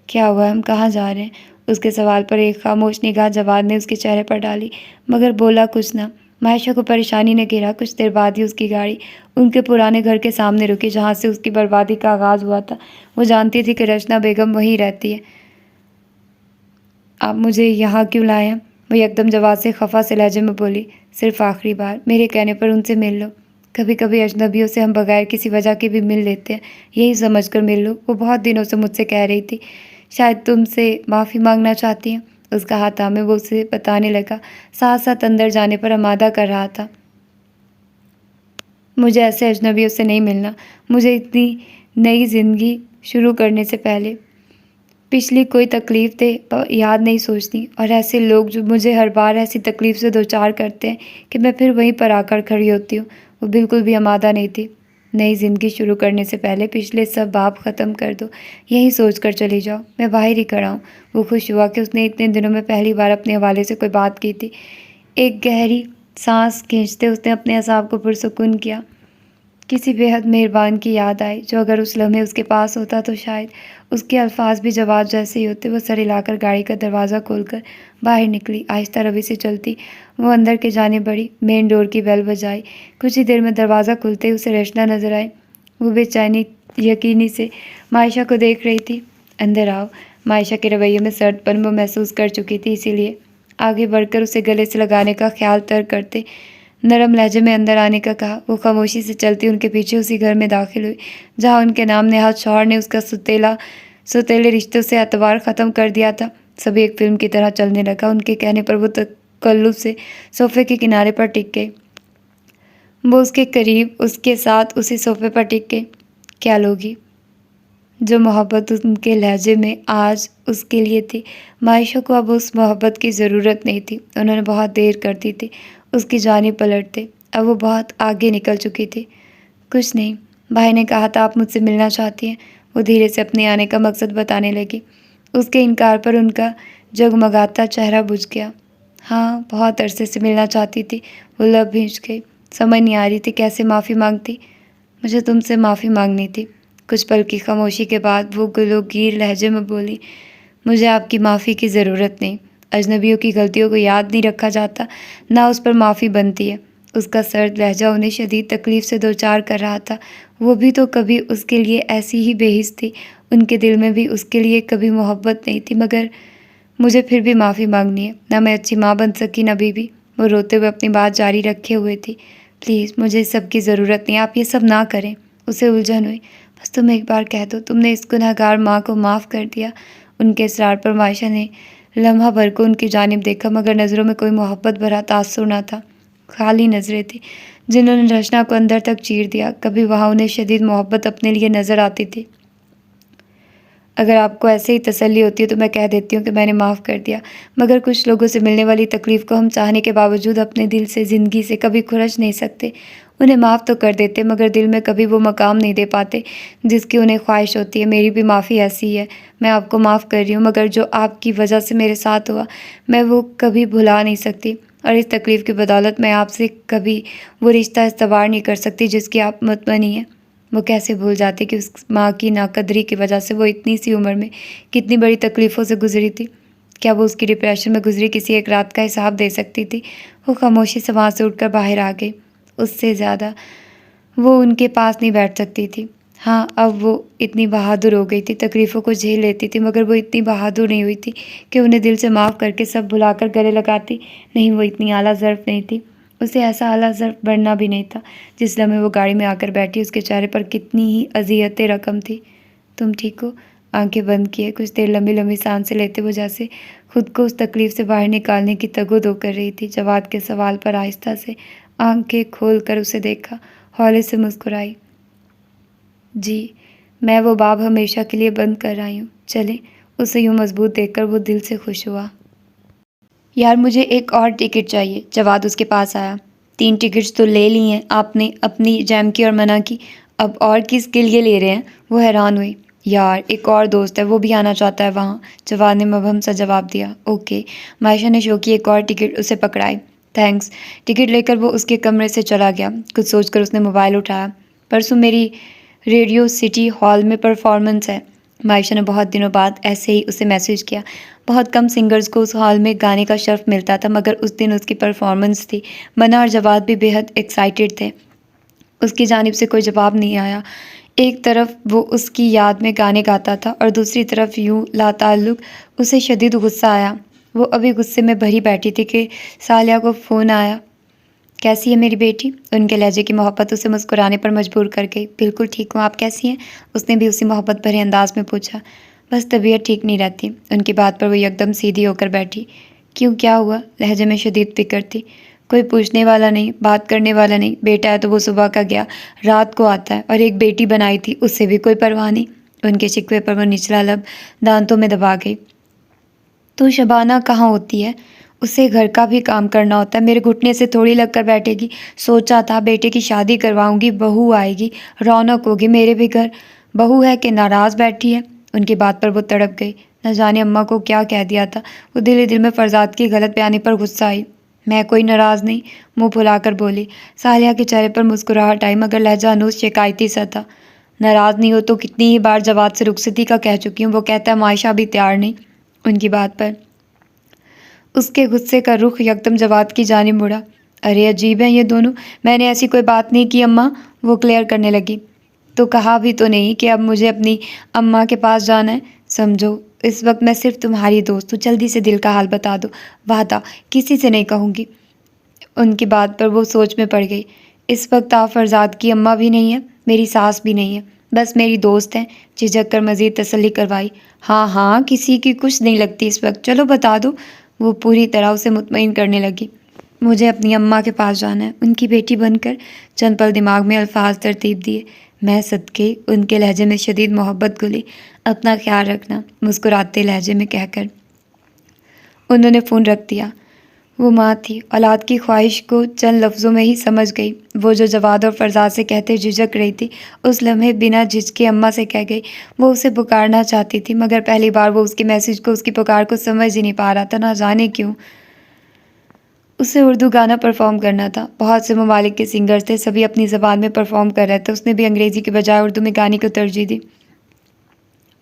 کیا ہوا؟ ہم کہاں جا رہے ہیں؟ اس کے سوال پر ایک خاموش نگاہ جواد نے اس کے چہرے پر ڈالی، مگر بولا کچھ نہ۔ عائشہ کو پریشانی نے گھیرا۔ کچھ دیر بعد ہی اس کی گاڑی ان کے پرانے گھر کے سامنے رکی جہاں سے اس کی بربادی کا آغاز ہوا تھا۔ وہ جانتی تھی کہ رچنا بیگم وہیں رہتی ہے۔ آپ مجھے یہاں کیوں لائے ہیں؟ وہ یکدم جواد سے خفا سے لہجے میں بولی۔ صرف آخری بار، میرے کہنے پر ان سے مل لو۔ کبھی کبھی اجنبیوں سے ہم بغیر کسی وجہ کے بھی مل لیتے ہیں، یہی سمجھ کر مل لو۔ وہ بہت دنوں سے مجھ سے کہہ رہی تھی، شاید تم سے معافی مانگنا چاہتی ہیں۔ اس کا ہاتھ تھامے وہ اسے بتانے لگا، ساتھ ساتھ اندر جانے پر آمادہ کر رہا تھا۔ مجھے ایسے اجنبیوں سے نہیں ملنا۔ مجھے اتنی نئی زندگی شروع کرنے سے پہلے پچھلی کوئی تکلیف دہ یاد نہیں سوچتی، اور ایسے لوگ جو مجھے ہر بار ایسی تکلیف سے دوچار کرتے ہیں کہ میں پھر وہیں پر آ کر کھڑی ہوتی ہوں۔ وہ بالکل بھی آمادہ نہیں تھی۔ نئی زندگی شروع کرنے سے پہلے پچھلے سب باب ختم کر دو، یہی سوچ کر چلی جاؤ، میں باہر ہی کھڑا ہوں۔ وہ خوش ہوا کہ اس نے اتنے دنوں میں پہلی بار اپنے حوالے سے کوئی بات کی تھی۔ ایک گہری سانس کھینچتے اس نے اپنے اعصاب کو پرسکون کیا۔ کسی بے حد مہربان کی یاد آئی جو اگر اس لمحے اس کے پاس ہوتا تو شاید اس کے الفاظ بھی جواد جیسے ہی ہوتے۔ وہ سر ہلا کر گاڑی کا دروازہ کھول کر باہر نکلی، آہستہ روی سے چلتی وہ اندر کے جانب بڑھی، مین ڈور کی بیل بجائی۔ کچھ ہی دیر میں دروازہ کھلتے ہی اسے رشنا نظر آئی۔ وہ بے چینی یقینی سے عائشہ کو دیکھ رہی تھی۔ اندر آؤ۔ عائشہ کے رویے میں سرد پن وہ محسوس کر چکی تھی، اسی لیے آگے بڑھ کر اسے گلے سے لگانے کا خیال ترک کرتے نرم لہجے میں اندر آنے کا کہا۔ وہ خاموشی سے چلتی ان کے پیچھے اسی گھر میں داخل ہوئی جہاں ان کے نام نہاد شوہر نے اس کا سوتیلے رشتوں سے اعتبار ختم کر دیا تھا۔ سبھی ایک فلم کی طرح چلنے لگا۔ ان کے کہنے پر وہ تکلف سے صوفے کے کنارے پر ٹک گئے۔ وہ اس کے قریب اس کے ساتھ اسی صوفے پر ٹک گئی۔ کیا لوگی؟ جو محبت ان کے لہجے میں آج اس کے لیے تھی، عائشہ کو اب اس محبت کی ضرورت نہیں تھی۔ انہوں نے بہت دیر کر دی تھی اس کی جانب پلٹتے، اب وہ بہت آگے نکل چکی تھی۔ کچھ نہیں، بھائی نے کہا تھا آپ مجھ سے ملنا چاہتی ہیں۔ وہ دھیرے سے اپنے آنے کا مقصد بتانے لگی۔ اس کے انکار پر ان کا جگمگاتا چہرہ بجھ گیا۔ ہاں، بہت عرصے سے ملنا چاہتی تھی۔ وہ لب بھینچ گئی، سمجھ نہیں آ رہی تھی کیسے معافی مانگتی۔ مجھے تم سے معافی مانگنی تھی۔ کچھ پل کی خاموشی کے بعد وہ گلوگیر لہجے میں بولی، مجھے آپ کی معافی کی ضرورت نہیں۔ اجنبیوں کی غلطیوں کو یاد نہیں رکھا جاتا، نہ اس پر معافی بنتی ہے۔ اس کا سرد لہجہ انہیں شدید تکلیف سے دوچار کر رہا تھا۔ وہ بھی تو کبھی اس کے لیے ایسی ہی بے حس تھی، ان کے دل میں بھی اس کے لیے کبھی محبت نہیں تھی، مگر مجھے پھر بھی معافی مانگنی ہے۔ نہ میں اچھی ماں بن سکی، نہ بیوی۔ وہ روتے ہوئے اپنی بات جاری رکھے ہوئے تھی۔ پلیز، مجھے اس سب کی ضرورت نہیں، آپ یہ سب نہ کریں۔ اسے الجھن ہوئی۔ بس تم ایک بار کہہ دو تم نے اس گنہگار ماں کو معاف کر دیا۔ ان کے اصرار پر عائشہ نے لمحہ بھر کو ان کی جانب دیکھا، مگر نظروں میں کوئی محبت بھرا تاثر نہ تھا، خالی نظریں تھیں جنہوں نے رچنا کو اندر تک چیر دیا۔ کبھی وہاں انہیں شدید محبت اپنے لیے نظر آتی تھی۔ اگر آپ کو ایسے ہی تسلی ہوتی ہے تو میں کہہ دیتی ہوں کہ میں نے معاف کر دیا، مگر کچھ لوگوں سے ملنے والی تکلیف کو ہم چاہنے کے باوجود اپنے دل سے، زندگی سے کبھی کھرچ نہیں سکتے۔ انہیں معاف تو کر دیتے مگر دل میں کبھی وہ مقام نہیں دے پاتے جس کی انہیں خواہش ہوتی ہے۔ میری بھی معافی ایسی ہے، میں آپ کو معاف کر رہی ہوں، مگر جو آپ کی وجہ سے میرے ساتھ ہوا میں وہ کبھی بھلا نہیں سکتی، اور اس تکلیف کی بدولت میں آپ سے کبھی وہ رشتہ استوار نہیں کر سکتی جس کی آپ متمنی ہیں۔ وہ کیسے بھول جاتے کہ اس ماں کی ناقدری کی وجہ سے وہ اتنی سی عمر میں کتنی بڑی تکلیفوں سے گزری تھی۔ کیا وہ اس کی ڈپریشن میں گزری کسی ایک رات کا حساب دے سکتی تھی؟ وہ خاموشی سے وہاں سے اٹھ کر باہر آ گئی۔ اس سے زیادہ وہ ان کے پاس نہیں بیٹھ سکتی تھی۔ ہاں، اب وہ اتنی بہادر ہو گئی تھی، تکلیفوں کو جھیل لیتی تھی، مگر وہ اتنی بہادر نہیں ہوئی تھی کہ انہیں دل سے معاف کر کے سب بھلا کر گلے لگاتی۔ نہیں، وہ اتنی اعلیٰ ظرف نہیں تھی، اسے ایسا اعلیٰ ظرف بننا بھی نہیں تھا۔ جس لمحے وہ گاڑی میں آ کر بیٹھی، اس کے چہرے پر کتنی ہی اذیت رقم تھی۔ تم ٹھیک ہو؟ آنکھیں بند کیے کچھ دیر لمبی لمبی سانسیں لیتے وہ جیسے خود کو اس تکلیف سے باہر نکالنے کی تگ و دو کر رہی تھی۔ جواد کے سوال پر آہستہ سے آنکھیں کھول کر اسے دیکھا، ہولے سے مسکرائی۔ جی، میں وہ باب ہمیشہ کے لیے بند کر آئی ہوں، چلیں۔ اسے یوں مضبوط دیکھ کر وہ دل سے خوش ہوا۔ یار، مجھے ایک اور ٹکٹ چاہیے۔ جواد اس کے پاس آیا۔ 3 ٹکٹس تو لے لی ہیں آپ نے، اپنی جیم کی اور منع کی، اب اور کس کے لیے لے رہے ہیں؟ وہ حیران ہوئی۔ یار، ایک اور دوست ہے، وہ بھی آنا چاہتا ہے وہاں۔ جواد نے مبہم سا جواب دیا۔ اوکے۔ مائشہ نے شوقی ایک اور ٹکٹ اسے پکڑائی۔ تھینکس۔ ٹکٹ لے کر وہ اس کے کمرے سے چلا گیا۔ کچھ سوچ کر اس نے موبائل اٹھایا۔ پرسوں میری ریڈیو سٹی ہال میں پرفارمنس ہے۔ مائشہ نے بہت دنوں بعد ایسے ہی اسے میسج کیا۔ بہت کم سنگرز کو اس ہال میں گانے کا شرف ملتا تھا، مگر اس دن اس کی پرفارمنس تھی۔ منا اور جواد بھی بے حد ایکسائٹڈ تھے۔ اس کی جانب سے کوئی جواب نہیں آیا۔ ایک طرف وہ اس کی یاد میں گانے گاتا تھا اور دوسری طرف یوں لاتعلق۔ اسے شدید غصہ آیا۔ وہ ابھی غصے میں بھری بیٹھی تھی کہ صالحہ کو فون آیا۔ کیسی ہے میری بیٹی؟ ان کے لہجے کی محبت اسے مسکرانے پر مجبور کر گئی۔ بالکل ٹھیک ہوں، آپ کیسی ہیں؟ اس نے بھی اسی محبت بھرے انداز میں پوچھا۔ بس طبیعت ٹھیک نہیں رہتی۔ ان کی بات پر وہ یکدم سیدھی ہو کر بیٹھی۔ کیوں، کیا ہوا؟ لہجے میں شدید فکر تھی۔ کوئی پوچھنے والا نہیں، بات کرنے والا نہیں۔ بیٹا ہے تو وہ صبح کا گیا، رات کو آتا ہے، اور ایک بیٹی بنائی تھی، اس سے بھی کوئی پرواہ نہیں۔ ان کے شکوے پر وہ نچلا لب دانتوں میں دبا گئی۔ تو شبانہ کہاں ہوتی ہے؟ اسے گھر کا بھی کام کرنا ہوتا ہے، میرے گھٹنے سے تھوڑی لگ کر بیٹھے گی۔ سوچا تھا بیٹے کی شادی کرواؤں گی، بہو آئے گی، رونق ہوگی میرے بھی گھر۔ بہو ہے کہ ناراض بیٹھی ہے؟ ان کی بات پر وہ تڑپ گئی۔ نہ جانے اماں کو کیا کہہ دیا تھا۔ وہ دل ہی دل میں فرزاد کی غلط بیانی پر غصہ آئی۔ میں کوئی ناراض نہیں، منہ پھلا کر بولی۔ صالحہ کے چہرے پر مسکراہٹ آئی، مگر لہجہ انوس شکایتی سا تھا۔ ناراض نہیں ہو تو کتنی ہی بار جواد سے رخصتی کا کہہ چکی ہوں، وہ کہتا ہے معائشہ بھی تیار نہیں۔ ان کی بات پر اس کے غصے کا رخ یکدم جواد کی جانب مڑا۔ ارے عجیب ہیں یہ دونوں، میں نے ایسی کوئی بات نہیں کی اماں، وہ کلیئر کرنے لگی۔ تو کہا بھی تو نہیں کہ اب مجھے اپنی اماں کے پاس جانا ہے؟ سمجھو اس وقت میں صرف تمہاری دوست ہوں، جلدی سے دل کا حال بتا دو، وعدہ کسی سے نہیں کہوں گی۔ ان کی بات پر وہ سوچ میں پڑ گئی۔ اس وقت آپ فرزاد کی اماں بھی نہیں ہیں، میری ساس بھی نہیں ہے، بس میری دوست ہیں۔ جھجک کر مزید تسلی کروائی۔ ہاں ہاں، کسی کی کچھ نہیں لگتی اس وقت، چلو بتا دو۔ وہ پوری طرح اسے مطمئن کرنے لگی۔ مجھے اپنی اماں کے پاس جانا ہے، ان کی بیٹی بن کر۔ چند پل دماغ میں الفاظ ترتیب دیے۔ میں صدقے، ان کے لہجے میں شدید محبت گھلی۔ اپنا خیال رکھنا، مسکراتے لہجے میں کہہ کر انہوں نے فون رکھ دیا۔ وہ ماں تھی، اولاد کی خواہش کو چند لفظوں میں ہی سمجھ گئی۔ وہ جو جواد اور فرزاد سے کہتے جھجک رہی تھی، اس لمحے بنا جھجکے اماں سے کہہ گئی۔ وہ اسے پکارنا چاہتی تھی، مگر پہلی بار وہ اس کے میسج کو، اس کی پکار کو سمجھ ہی نہیں پا رہا تھا، نہ جانے کیوں۔ اسے اردو گانا پرفارم کرنا تھا۔ بہت سے ممالک کے سنگرز تھے، سبھی اپنی زبان میں پرفارم کر رہے تھے۔ اس نے بھی انگریزی کے بجائے اردو میں گانے کو ترجیح دی۔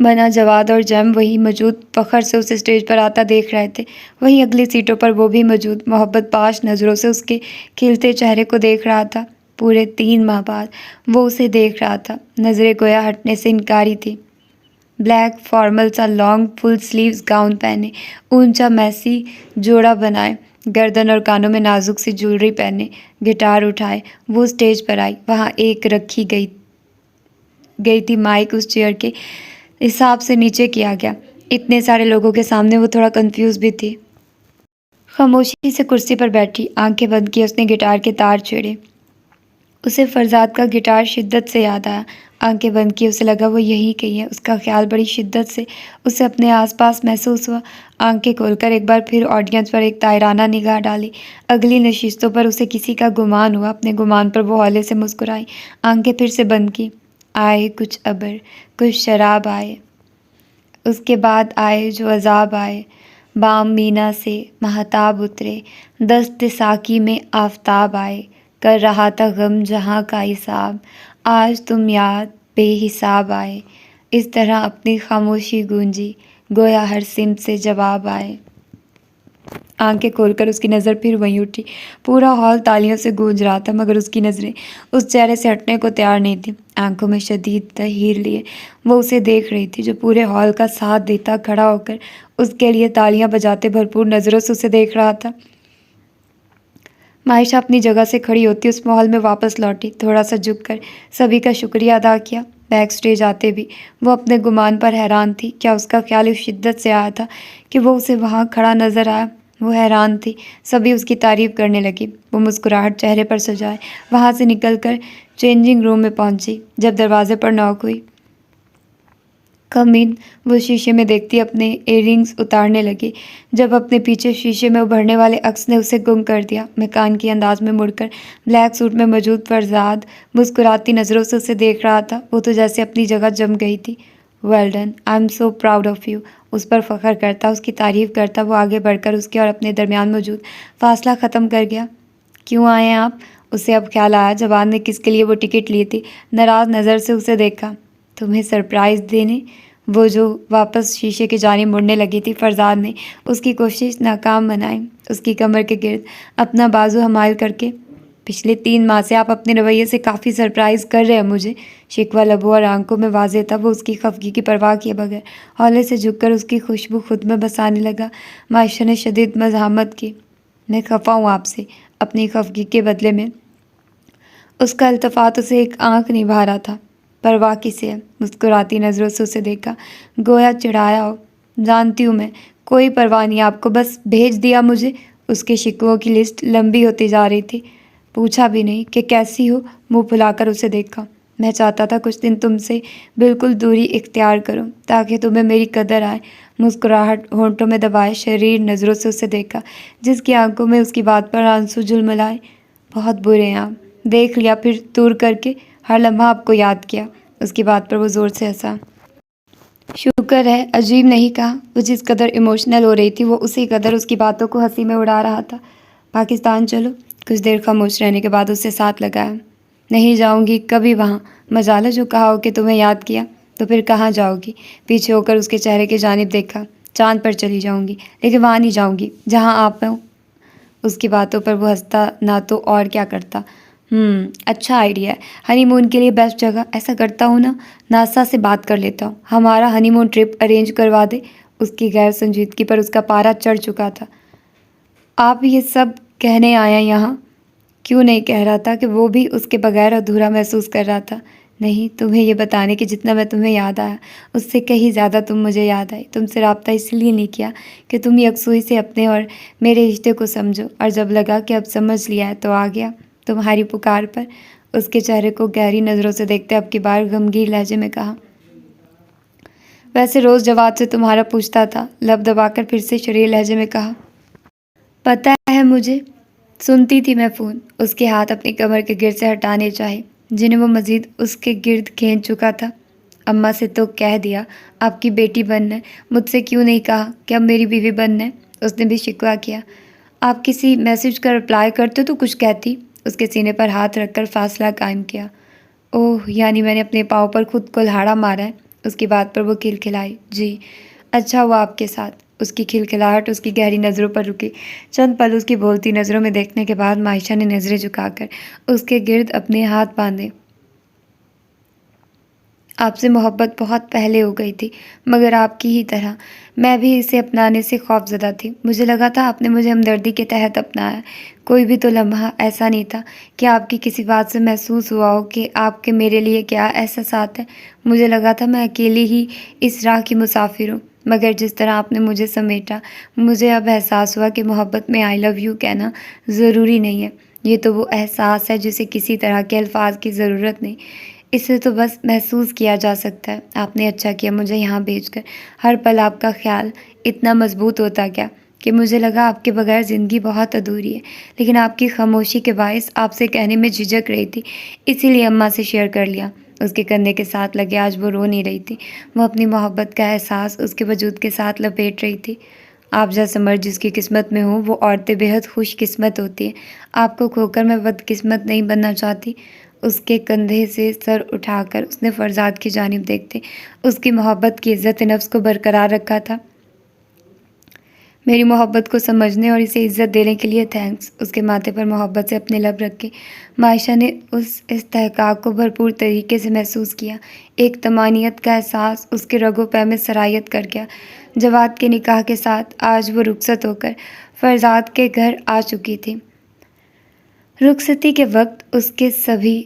منا، جواد اور جیم وہیں موجود فخر سے اسے اسٹیج پر آتا دیکھ رہے تھے۔ وہیں اگلی سیٹوں پر وہ بھی موجود محبت پاش نظروں سے اس کے کھلتے چہرے کو دیکھ رہا تھا۔ پورے 3 ماہ بعد وہ اسے دیکھ رہا تھا۔ نظریں گویا ہٹنے سے انکاری تھی۔ بلیک فارمل سا لانگ فل سلیوز گاؤن پہنے، اونچا میسی جوڑا بنائے، گردن اور کانوں میں نازک سی جولری پہنے، گٹار اٹھائے وہ اسٹیج پر آئی۔ وہاں ایک رکھی گئی تھی مائک اس چیئر کے حساب سے نیچے کیا گیا۔ اتنے سارے لوگوں کے سامنے وہ تھوڑا کنفیوز بھی تھی۔ خاموشی سے کرسی پر بیٹھی، آنکھیں بند کی، اس نے گٹار کے تار چھیڑے۔ اسے فرزاد کا گٹار شدت سے یاد آیا۔ آنکھیں بند کی، اسے لگا وہ یہی کہیں ہے۔ اس کا خیال بڑی شدت سے اسے اپنے آس پاس محسوس ہوا۔ آنکھیں کھول کر ایک بار پھر آڈینس پر ایک طائرانہ نگاہ ڈالی۔ اگلی نشستوں پر اسے کسی کا گمان ہوا۔ اپنے گمان پر وہ ہولے سے مسکرائی، آنکھیں پھر سے بند کی۔ آئے کچھ ابر، کچھ شراب آئے، اس کے بعد آئے جو عذاب آئے۔ بام مینا سے مہتاب اترے، دست ساقی میں آفتاب آئے، کر رہا تھا غم جہاں کا حساب۔ آج تم یاد بے حساب آئے، اس طرح اپنی خاموشی گونجی، گویا ہر سمت سے جواب آئے۔ آنکھیں کھول کر اس کی نظر پھر وہیں اٹھی۔ پورا ہال تالیوں سے گونج رہا تھا، مگر اس کی نظریں اس چہرے سے ہٹنے کو تیار نہیں تھیں۔ آنکھوں میں شدید تحیر لیے وہ اسے دیکھ رہی تھی، جو پورے ہال کا ساتھ دیتا کھڑا ہو کر اس کے لیے تالیاں بجاتے بھرپور نظروں سے اسے دیکھ رہا تھا۔ معائشہ اپنی جگہ سے کھڑی ہوتی اس ماحول میں واپس لوٹی، تھوڑا سا جھک کر سبھی کا شکریہ ادا کیا۔ بیک سٹیج آتے بھی وہ اپنے گمان پر حیران تھی۔ کیا اس کا خیال اس شدت سے آیا تھا کہ وہ اسے وہاں کھڑا نظر آیا؟ وہ حیران تھی۔ سبھی اس کی تعریف کرنے لگی۔ وہ مسکراہٹ چہرے پر سجائے وہاں سے نکل کر چینجنگ روم میں پہنچی۔ جب دروازے پر نوک ہوئی، کم ان، وہ شیشے میں دیکھتی اپنے ایئر رنگز اتارنے لگی۔ جب اپنے پیچھے شیشے میں ابھرنے والے عکس نے اسے گم کر دیا، مکان کی انداز میں مڑ کر بلیک سوٹ میں موجود فرزاد مسکراتی نظروں سے اسے دیکھ رہا تھا۔ وہ تو جیسے اپنی جگہ جم گئی تھی۔ Well done, I am so proud of you. اس پر فخر کرتا، اس کی تعریف کرتا وہ آگے بڑھ کر اس کے اور اپنے درمیان موجود فاصلہ ختم کر گیا۔ کیوں آئے ہیں آپ؟ اسے اب خیال آیا جوان نے کس کے لیے وہ ٹکٹ لی تھی۔ ناراض نظر سے اسے دیکھا۔ تمہیں سرپرائز دینے؟ وہ جو واپس شیشے کی جانب مڑنے لگی تھی، فرزاد نے اس کی کوشش ناکام بنائی۔ اس کی کمر کے گرد اپنا بازو حمائل کر کے، پچھلے 3 ماہ سے آپ اپنے رویے سے کافی سرپرائز کر رہے ہیں مجھے۔ شکوہ لبوں اور آنکھوں میں واضح تھا۔ وہ اس کی خفگی کی پرواہ کیے بغیر ہولے سے جھک کر اس کی خوشبو خود میں بسانے لگا۔ معائشہ نے شدید مزاحمت کی۔ میں خفا ہوں آپ سے۔ اپنی خفگی کے بدلے میں اس کا التفات اسے ایک آنکھ نبھا رہا تھا۔ پرواہ کسے ہے؟ مسکراتی نظروں سے اسے دیکھا، گویا چڑھایا ہو۔ جانتی ہوں میں، کوئی پرواہ نہیں آپ کو، بس بھیج دیا مجھے۔ اس کے شکووں کی لسٹ لمبی ہوتی جا رہی تھی۔ پوچھا بھی نہیں کہ کیسی ہو، منہ پھلا کر اسے دیکھا۔ میں چاہتا تھا کچھ دن تم سے بالکل دوری اختیار کروں تاکہ تمہیں میری قدر آئے۔ مسکراہٹ ہونٹوں میں دبائے شریر نظروں سے اسے دیکھا، جس کی آنکھوں میں اس کی بات پر آنسو جھلملائے۔ بہت برے ہیں آپ، دیکھ لیا پھر دور کر کے، ہر لمحہ آپ کو یاد کیا۔ اس کی بات پر وہ زور سے ہنسا۔ شکر ہے، عجیب نہیں کہا۔ وہ جس قدر ایموشنل ہو رہی تھی، وہ اسی قدر اس کی باتوں کو ہنسی میں اڑا رہا تھا۔ پاکستان چلو؟ کچھ دیر خاموش رہنے کے بعد اسے ساتھ لگایا۔ نہیں جاؤں گی کبھی وہاں، مجالہ جو کہا ہو کہ تمہیں یاد کیا، تو پھر کہاں جاؤ گی؟ پیچھے ہو کر اس کے چہرے کی جانب دیکھا۔ چاند پر چلی جاؤں گی، لیکن وہاں نہیں جاؤں گی جہاں آپ ہوں۔ اس کی باتوں پر وہ ہنستا نہ تو اور کیا کرتا۔ اچھا آئیڈیا ہے، ہنی مون کے لیے بیسٹ جگہ۔ ایسا کرتا ہوں نا، ناسا سے بات کر لیتا ہوں، ہمارا ہنی مون ٹرپ ارینج کروا دے۔ اس کی غیر سنجیدگی پر اس کا پارا چڑھ چکا تھا۔ آپ یہ سب کہنے آیا یہاں؟ کیوں نہیں کہہ رہا تھا کہ وہ بھی اس کے بغیر ادھورا محسوس کر رہا تھا۔ نہیں، تمہیں یہ بتانے کہ جتنا میں تمہیں یاد آیا، اس سے کہیں زیادہ تم مجھے یاد آئی۔ تم سے رابطہ اس لیے نہیں کیا کہ تم یکسوئی سے اپنے اور میرے رشتے کو سمجھو، اور جب لگا کہ اب سمجھ لیا ہے تو آ گیا تمہاری پکار پر۔ اس کے چہرے کو گہری نظروں سے دیکھتے اب کی بار غمگین لہجے میں کہا۔ ویسے روز جواد سے تمہارا پوچھتا تھا، لب دبا کر پھر سے شریر لہجے میں کہا۔ پتہ ہے مجھے، سنتی تھی میں فون۔ اس کے ہاتھ اپنی کمر کے گرد سے ہٹانے چاہے، جنہیں وہ مزید اس کے گرد کھینچ چکا تھا۔ اماں سے تو کہہ دیا آپ کی بیٹی بننا ہے، مجھ سے کیوں نہیں کہا کہ اب میری بیوی بننا ہے؟ اس نے بھی شکوہ کیا۔ آپ کسی میسج کا رپلائی کرتے تو کچھ کہتی۔ اس کے سینے پر ہاتھ رکھ کر فاصلہ قائم کیا۔ اوہ، یعنی میں نے اپنے پاؤں پر خود کلہاڑا مارا ہے؟ اس کی بات پر وہ کھلکھلائی۔ جی، اچھا ہوا آپ کے ساتھ۔ اس کی کھلکھلاہٹ اس کی گہری نظروں پر رکی۔ چند پل اس کی بولتی نظروں میں دیکھنے کے بعد معائشہ نے نظریں جھکا کر اس کے گرد اپنے ہاتھ باندھے۔ آپ سے محبت بہت پہلے ہو گئی تھی، مگر آپ کی ہی طرح میں بھی اسے اپنانے سے خوفزدہ تھی۔ مجھے لگا تھا آپ نے مجھے ہمدردی کے تحت اپنایا۔ کوئی بھی تو لمحہ ایسا نہیں تھا کہ آپ کی کسی بات سے محسوس ہوا ہو کہ آپ کے میرے لیے کیا احساسات ہیں۔ مجھے لگا تھا میں اکیلی ہی اس راہ کی مسافر ہوں، مگر جس طرح آپ نے مجھے سمیٹا، مجھے اب احساس ہوا کہ محبت میں آئی لو یو کہنا ضروری نہیں ہے۔ یہ تو وہ احساس ہے جسے کسی طرح کے الفاظ کی ضرورت نہیں، اسے تو بس محسوس کیا جا سکتا ہے۔ آپ نے اچھا کیا مجھے یہاں بھیج کر۔ ہر پل آپ کا خیال اتنا مضبوط ہوتا گیا کہ مجھے لگا آپ کے بغیر زندگی بہت ادھوری ہے، لیکن آپ کی خاموشی کے باعث آپ سے کہنے میں جھجک رہی تھی، اسی لیے اماں سے شیئر کر لیا۔ اس کے کندھے کے ساتھ لگے آج وہ رو نہیں رہی تھی، وہ اپنی محبت کا احساس اس کے وجود کے ساتھ لپیٹ رہی تھی۔ آپ جیسا مرد جس کی قسمت میں ہو، وہ عورتیں بے حد خوش قسمت ہوتی ہیں۔ آپ کو کھو کر میں بد قسمت نہیں بننا چاہتی۔ اس کے کندھے سے سر اٹھا کر اس نے فرزاد کی جانب دیکھتے اس کی محبت کی عزت نفس کو برقرار رکھا تھا۔ میری محبت کو سمجھنے اور اسے عزت دینے کے لیے تھینکس۔ اس کے ماتھے پر محبت سے اپنے لب رکھے معائشہ نے اس استحقاق کو بھرپور طریقے سے محسوس کیا۔ ایک طمانینت کا احساس اس کے رگ و پے میں سرایت کر گیا۔ جواد کے نکاح کے ساتھ آج وہ رخصت ہو کر فرزاد کے گھر آ چکی تھی۔ رخصتی کے وقت اس کے سبھی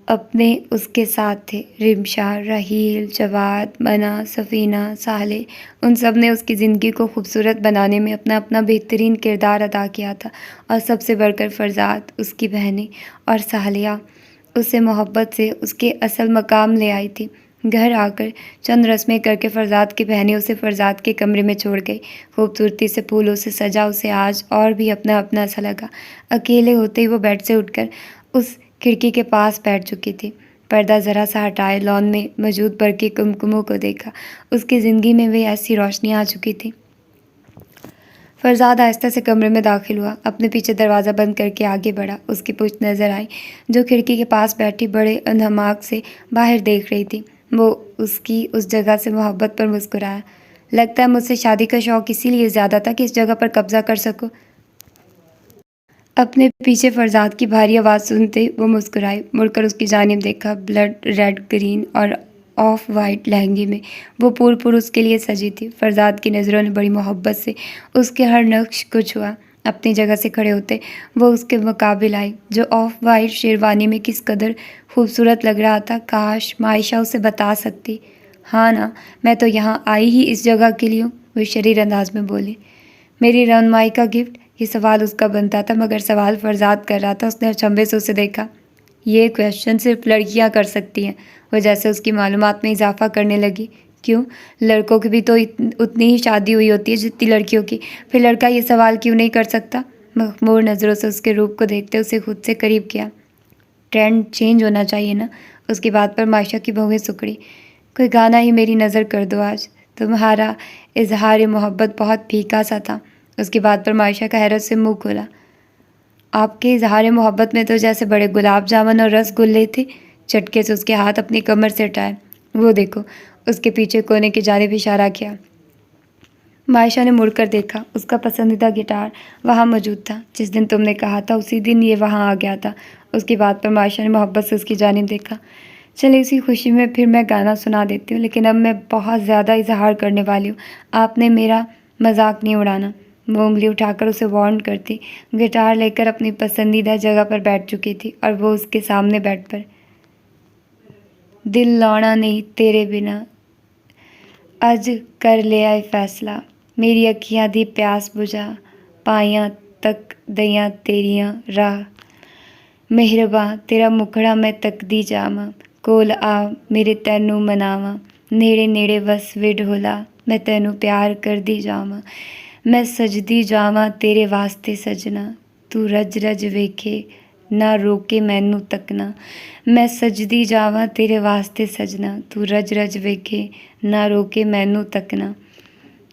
اپنے اس کے ساتھ تھے۔ رمشا، رحیل، جواد، منا، سفینہ، صالح، ان سب نے اس کی زندگی کو خوبصورت بنانے میں اپنا اپنا بہترین کردار ادا کیا تھا، اور سب سے بڑھ کر فرزاد، اس کی بہنیں اور صالحہ اسے محبت سے اس کے اصل مقام لے آئی تھی۔ گھر آ کر چند رسمیں کر کے فرزاد کی بہنیں اسے فرزاد کے کمرے میں چھوڑ گئی۔ خوبصورتی سے پھولوں سے سجا اسے آج اور بھی اپنا اپنا سا لگا۔ اکیلے ہوتے ہی وہ بیڈ سے اٹھ کر اس کھڑکی کے پاس بیٹھ چکی تھی۔ پردہ ذرا سا ہٹائے لان میں موجود برقی کمکموں کو دیکھا۔ اس کی زندگی میں وہ ایسی روشنی آ چکی تھی۔ فرزاد آہستہ سے کمرے میں داخل ہوا، اپنے پیچھے دروازہ بند کر کے آگے بڑھا۔ اس کی پشت نظر آئی جو کھڑکی کے پاس بیٹھی بڑے انہماک سے باہر دیکھ رہی تھی۔ وہ اس کی اس جگہ سے محبت پر مسکرایا۔ لگتا ہے مجھ سے شادی کا شوق اسی لیے زیادہ تھا کہ اس جگہ پر قبضہ کر سکوں۔ اپنے پیچھے فرزاد کی بھاری آواز سنتے وہ مسکرائی، مڑ کر اس کی جانب دیکھا۔ بلڈ ریڈ، گرین اور آف وائٹ لہنگے میں وہ پور اس کے لیے سجی تھی۔ فرزاد کی نظروں نے بڑی محبت سے اس کے ہر نقش کو چھوا۔ اپنی جگہ سے کھڑے ہوتے وہ اس کے مقابل آئی جو آف وائٹ شیروانی میں کس قدر خوبصورت لگ رہا تھا۔ کاش معائشہ اسے بتا سکتی۔ ہاں نا، میں تو یہاں آئی ہی اس جگہ کے لیے ہوں، وہ شریر انداز میں بولی۔ میری رہنمائی کا گفٹ؟ یہ سوال اس کا بنتا تھا، مگر سوال فرزاد کر رہا تھا۔ اس نے اچنبھے سے اسے دیکھا۔ یہ کویسچن صرف لڑکیاں کر سکتی ہیں، وہ جیسے اس کی معلومات میں اضافہ کرنے لگی۔ کیوں؟ لڑکوں کی بھی تو اتنی ہی شادی ہوئی ہوتی ہے جتنی لڑکیوں کی، پھر لڑکا یہ سوال کیوں نہیں کر سکتا؟ مخمور نظروں سے اس کے روپ کو دیکھتے اسے خود سے قریب کیا۔ ٹرینڈ چینج ہونا چاہیے نا؟ اس کی بات پر معائشہ کی بہویں سکڑی۔ کوئی گانا ہی میری نظر کر دو آج، تمہارا اظہار محبت بہت پھیکا سا تھا۔ اس کی بات پر معائشہ کا حیرت سے منہ کھولا۔ آپ کے اظہار محبت میں تو جیسے بڑے گلاب جامن اور رس گلے تھے۔ چٹکے سے اس کے ہاتھ اپنی کمر سے ہٹائے۔ وہ دیکھو، اس کے پیچھے کونے کی جانب اشارہ کیا۔ معائشہ نے مڑ کر دیکھا۔ اس کا پسندیدہ گٹار وہاں موجود تھا۔ جس دن تم نے کہا تھا اسی دن یہ وہاں آ گیا تھا۔ اس کی بات پر معائشہ نے محبت سے اس کی جانب دیکھا۔ چلے اسی خوشی میں پھر میں گانا سنا دیتی ہوں، لیکن اب میں بہت زیادہ اظہار کرنے والی ہوں، آپ نے میرا مذاق نہیں اڑانا۔ وہ انگلی اٹھا کر اسے وارن کرتی گٹار لے کر اپنی پسندیدہ جگہ پر بیٹھ چکی تھی، اور وہ اس کے سامنے بیڈ پر۔ دل لانا نہیں تیرے بنا، اج کر لیا اے فیصلہ، میری اکھیاں دی پیاس بجھا، پائیاں تک دیاں تیریاں راہ، مہرباں تیرا مکھڑا میں تکدی جاواں، کول آ میرے تینوں مناواں، نیڑے نیڑے وس وے ڈھولا، میں تینوں پیار کردی جاواں، میں سجدی جاواں تیرے واسطے سجنا، تو رج رج ویکھے نہ روکے مینوں تکنا، میں سجدی جاواں تیرے واسطے سجنا، تو رج رج ویکھے نہ روکے مینوں تکنا،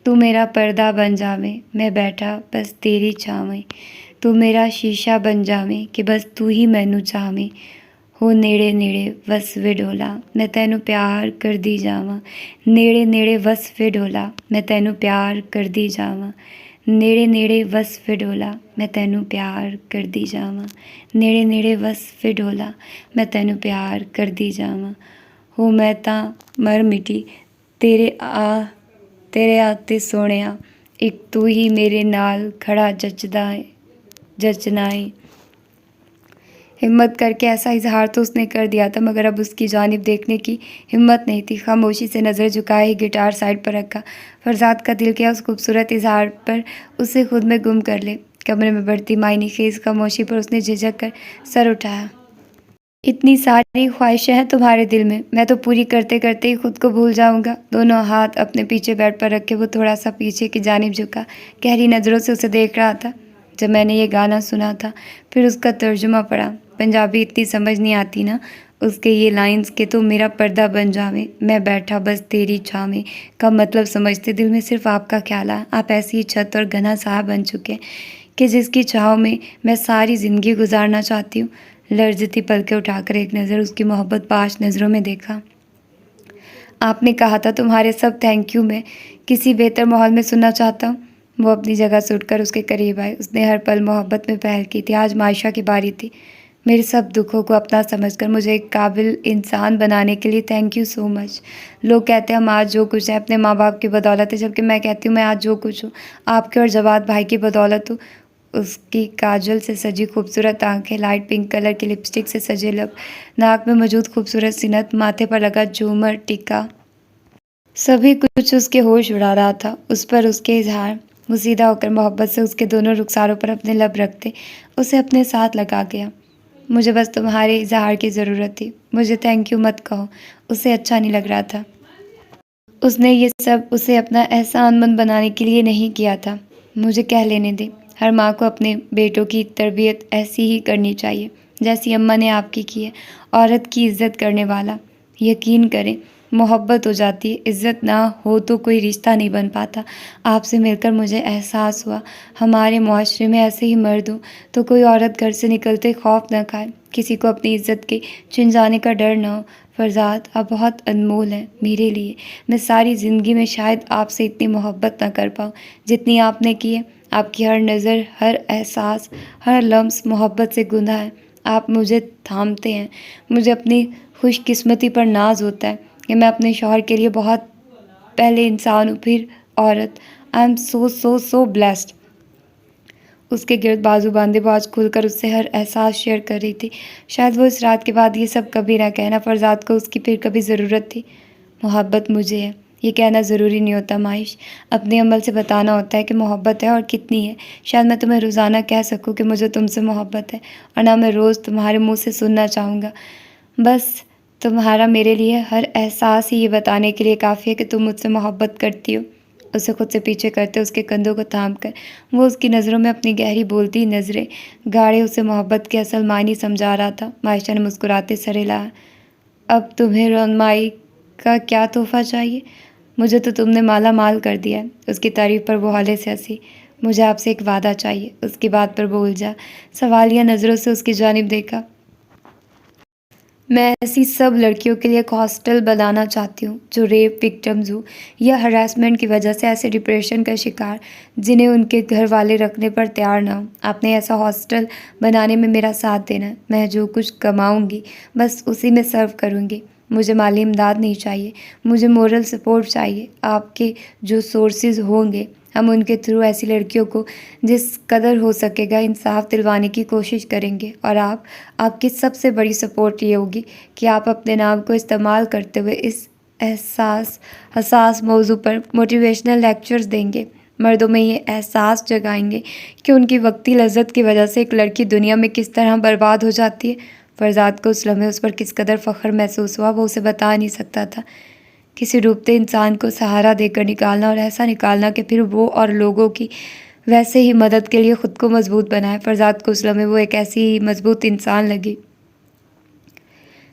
تو میرا پردہ بن جاویں میں بیٹھا بس تیری چھاویں، تو میرا شیشہ بن جاویں کہ بس تو ہی مینوں چاہویں، ہو نیڑے نیڑے وس وے ڈھولا، میں تینوں پیار کردی جاواں، نیڑے نیڑے وس وے ڈھولا، میں تینوں پیار کردی جاواں، نیڑے نیڑے وس وے ڈھولا، میں تینوں پیار کردی جاواں، نیڑے نیڑے وس وے ڈھولا، میں تینوں پیار کردی جاواں، ہو میں تاں مر مٹی تیرے آتے سونیاں، ایک تو ہی میرے نال کھڑا جچنا ہے۔ ہمت کر کے ایسا اظہار تو اس نے کر دیا تھا، مگر اب اس کی جانب دیکھنے کی ہمت نہیں تھی۔ خاموشی سے نظر جھکائے ہی گٹار سائڈ پر رکھا۔ فرزاد کا دل کیا اس خوبصورت اظہار پر اسے خود میں گم کر لے۔ کمرے میں بڑھتی معنی خیز خاموشی پر اس نے جھجک کر سر اٹھایا۔ اتنی ساری خواہشیں ہیں تمہارے دل میں تو پوری کرتے کرتے ہی خود کو بھول جاؤں گا۔ دونوں ہاتھ اپنے پیچھے بیڈ پر رکھے وہ تھوڑا سا پیچھے کی جانب جھکا، گہری نظروں سے اسے دیکھ رہا تھا۔ جب میں نے یہ گانا سنا تھا، پھر اس کا ترجمہ پڑھا، پنجابی اتنی سمجھ نہیں آتی نا، اس کے یہ لائنز کہ تو میرا پردہ بن جاویں میں بیٹھا بس تیری چھاویں کا مطلب سمجھتے دل میں صرف آپ کا خیال آیا۔ آپ ایسی چھت اور گھنا سایہ بن چکے کہ جس کی چھاؤں میں میں ساری زندگی گزارنا چاہتی ہوں۔ لرزتی پلکیں اٹھا کر ایک نظر اس کی محبت پاش نظروں میں دیکھا۔ آپ نے کہا تھا تمہارے سب تھینک یو میں کسی بہتر ماحول میں سننا چاہتا ہوں۔ وہ اپنی جگہ سے اٹھ کر اس کے قریب آئے۔ اس نے ہر پل محبت میں پہل کی تھی، آج معائشہ کی باری تھی۔ میرے سب دکھوں کو اپنا سمجھ کر مجھے ایک قابل انسان بنانے کے لیے تھینک یو سو مچ۔ لوگ کہتے ہیں ہم آج جو کچھ ہیں اپنے ماں باپ کی بدولت ہے، جبکہ میں کہتی ہوں میں آج جو کچھ ہوں آپ کے اور جواد بھائی کی بدولت ہوں۔ اس کی کاجل سے سجی خوبصورت آنکھیں، لائٹ پنک کلر کی لپسٹک سے سجے لب، ناک میں موجود خوبصورت سی نتھ، ماتھے پر لگا جھومر ٹکا، سبھی کچھ اس کے ہوش اڑا رہا تھا۔ اس پر اس کے اظہار۔ وہ سیدھا ہو کر محبت سے اس کے دونوں رخساروں پر اپنے لب رکھتے اسے اپنے ساتھ لگا گیا۔ مجھے بس تمہارے اظہار کی ضرورت تھی، مجھے تھینک یو مت کہو۔ اسے اچھا نہیں لگ رہا تھا۔ اس نے یہ سب اسے اپنا احسان مند بنانے کے لیے نہیں کیا تھا۔ مجھے کہہ لینے دیں، ہر ماں کو اپنے بیٹوں کی تربیت ایسی ہی کرنی چاہیے جیسی اماں نے آپ کی ہے، عورت کی عزت کرنے والا۔ یقین کریں محبت ہو جاتی ہے، عزت نہ ہو تو کوئی رشتہ نہیں بن پاتا۔ آپ سے مل کر مجھے احساس ہوا ہمارے معاشرے میں ایسے ہی مرد ہوں تو کوئی عورت گھر سے نکلتے خوف نہ کھائے، کسی کو اپنی عزت کے چھن جانے کا ڈر نہ ہو۔ فرزاد آپ بہت انمول ہیں میرے لیے، میں ساری زندگی میں شاید آپ سے اتنی محبت نہ کر پاؤں جتنی آپ نے کی ہے۔ آپ کی ہر نظر، ہر احساس، ہر لمس محبت سے گندھا ہے۔ آپ مجھے تھامتے ہیں، مجھے اپنی خوش قسمتی پر ناز ہوتا ہے کہ میں اپنے شوہر کے لیے بہت پہلے انسان ہوں پھر عورت۔ آئی am so so so blessed. اس کے گرد بازو باندھے وہ آج کھل کر اس سے ہر احساس شیئر کر رہی تھی۔ شاید وہ اس رات کے بعد یہ سب کبھی نہ کہنا۔ فرزاد کو اس کی پھر کبھی ضرورت تھی۔ محبت مجھے ہے یہ کہنا ضروری نہیں ہوتا معائش، اپنے عمل سے بتانا ہوتا ہے کہ محبت ہے اور کتنی ہے۔ شاید میں تمہیں روزانہ کہہ سکوں کہ مجھے تم سے محبت ہے، اور نہ میں روز تمہارے منہ سے سننا چاہوں گا۔ بس تمہارا میرے لیے ہر احساس ہی یہ بتانے کے لیے کافی ہے کہ تم مجھ سے محبت کرتی ہو۔ اسے خود سے پیچھے کرتے اس کے کندھوں کو تھام کر وہ اس کی نظروں میں اپنی گہری بولتی نظریں گاڑے اسے محبت کے اصل معنی سمجھا رہا تھا۔ معائشہ نے مسکراتے سر ہلایا۔ اب تمہیں رونمائی کا کیا تحفہ چاہیے؟ مجھے تو تم نے مالا مال کر دیا ہے۔ اس کی تعریف پر وہ ہلے سے ہنسی۔ مجھے آپ سے ایک وعدہ چاہیے۔ اس کی بات پر وہ الجھا، سوالیہ نظروں سے اس کی جانب دیکھا۔ میں ایسی سب لڑکیوں کے لیے ایک ہاسٹل بنانا چاہتی ہوں جو ریپ وکٹمز ہوں یا ہراسمنٹ کی وجہ سے ایسے ڈپریشن کا شکار جنہیں ان کے گھر والے رکھنے پر تیار نہ ہوں۔ آپ نے ایسا ہاسٹل بنانے میں میرا ساتھ دینا ہے۔ میں جو کچھ کماؤں گی بس اسی میں سرو کروں گی۔ مجھے مالی امداد نہیں چاہیے، مجھے مورل سپورٹ چاہیے۔ آپ کے جو سورسز ہوں گے ہم ان کے تھرو ایسی لڑکیوں کو جس قدر ہو سکے گا انصاف دلوانے کی کوشش کریں گے، اور آپ کی سب سے بڑی سپورٹ یہ ہوگی کہ آپ اپنے نام کو استعمال کرتے ہوئے اس حساس موضوع پر موٹیویشنل لیکچرز دیں گے، مردوں میں یہ احساس جگائیں گے کہ ان کی وقتی لذت کی وجہ سے ایک لڑکی دنیا میں کس طرح برباد ہو جاتی ہے۔ فرزاد کو اس لمحے اس پر کس قدر فخر محسوس ہوا وہ اسے بتا نہیں سکتا تھا۔ کسی ڈوبتے انسان کو سہارا دے کر نکالنا، اور ایسا نکالنا کہ پھر وہ اور لوگوں کی ویسے ہی مدد کے لیے خود کو مضبوط بنائے۔ فرزاد کو اس لمحے وہ ایک ایسی ہی مضبوط انسان لگی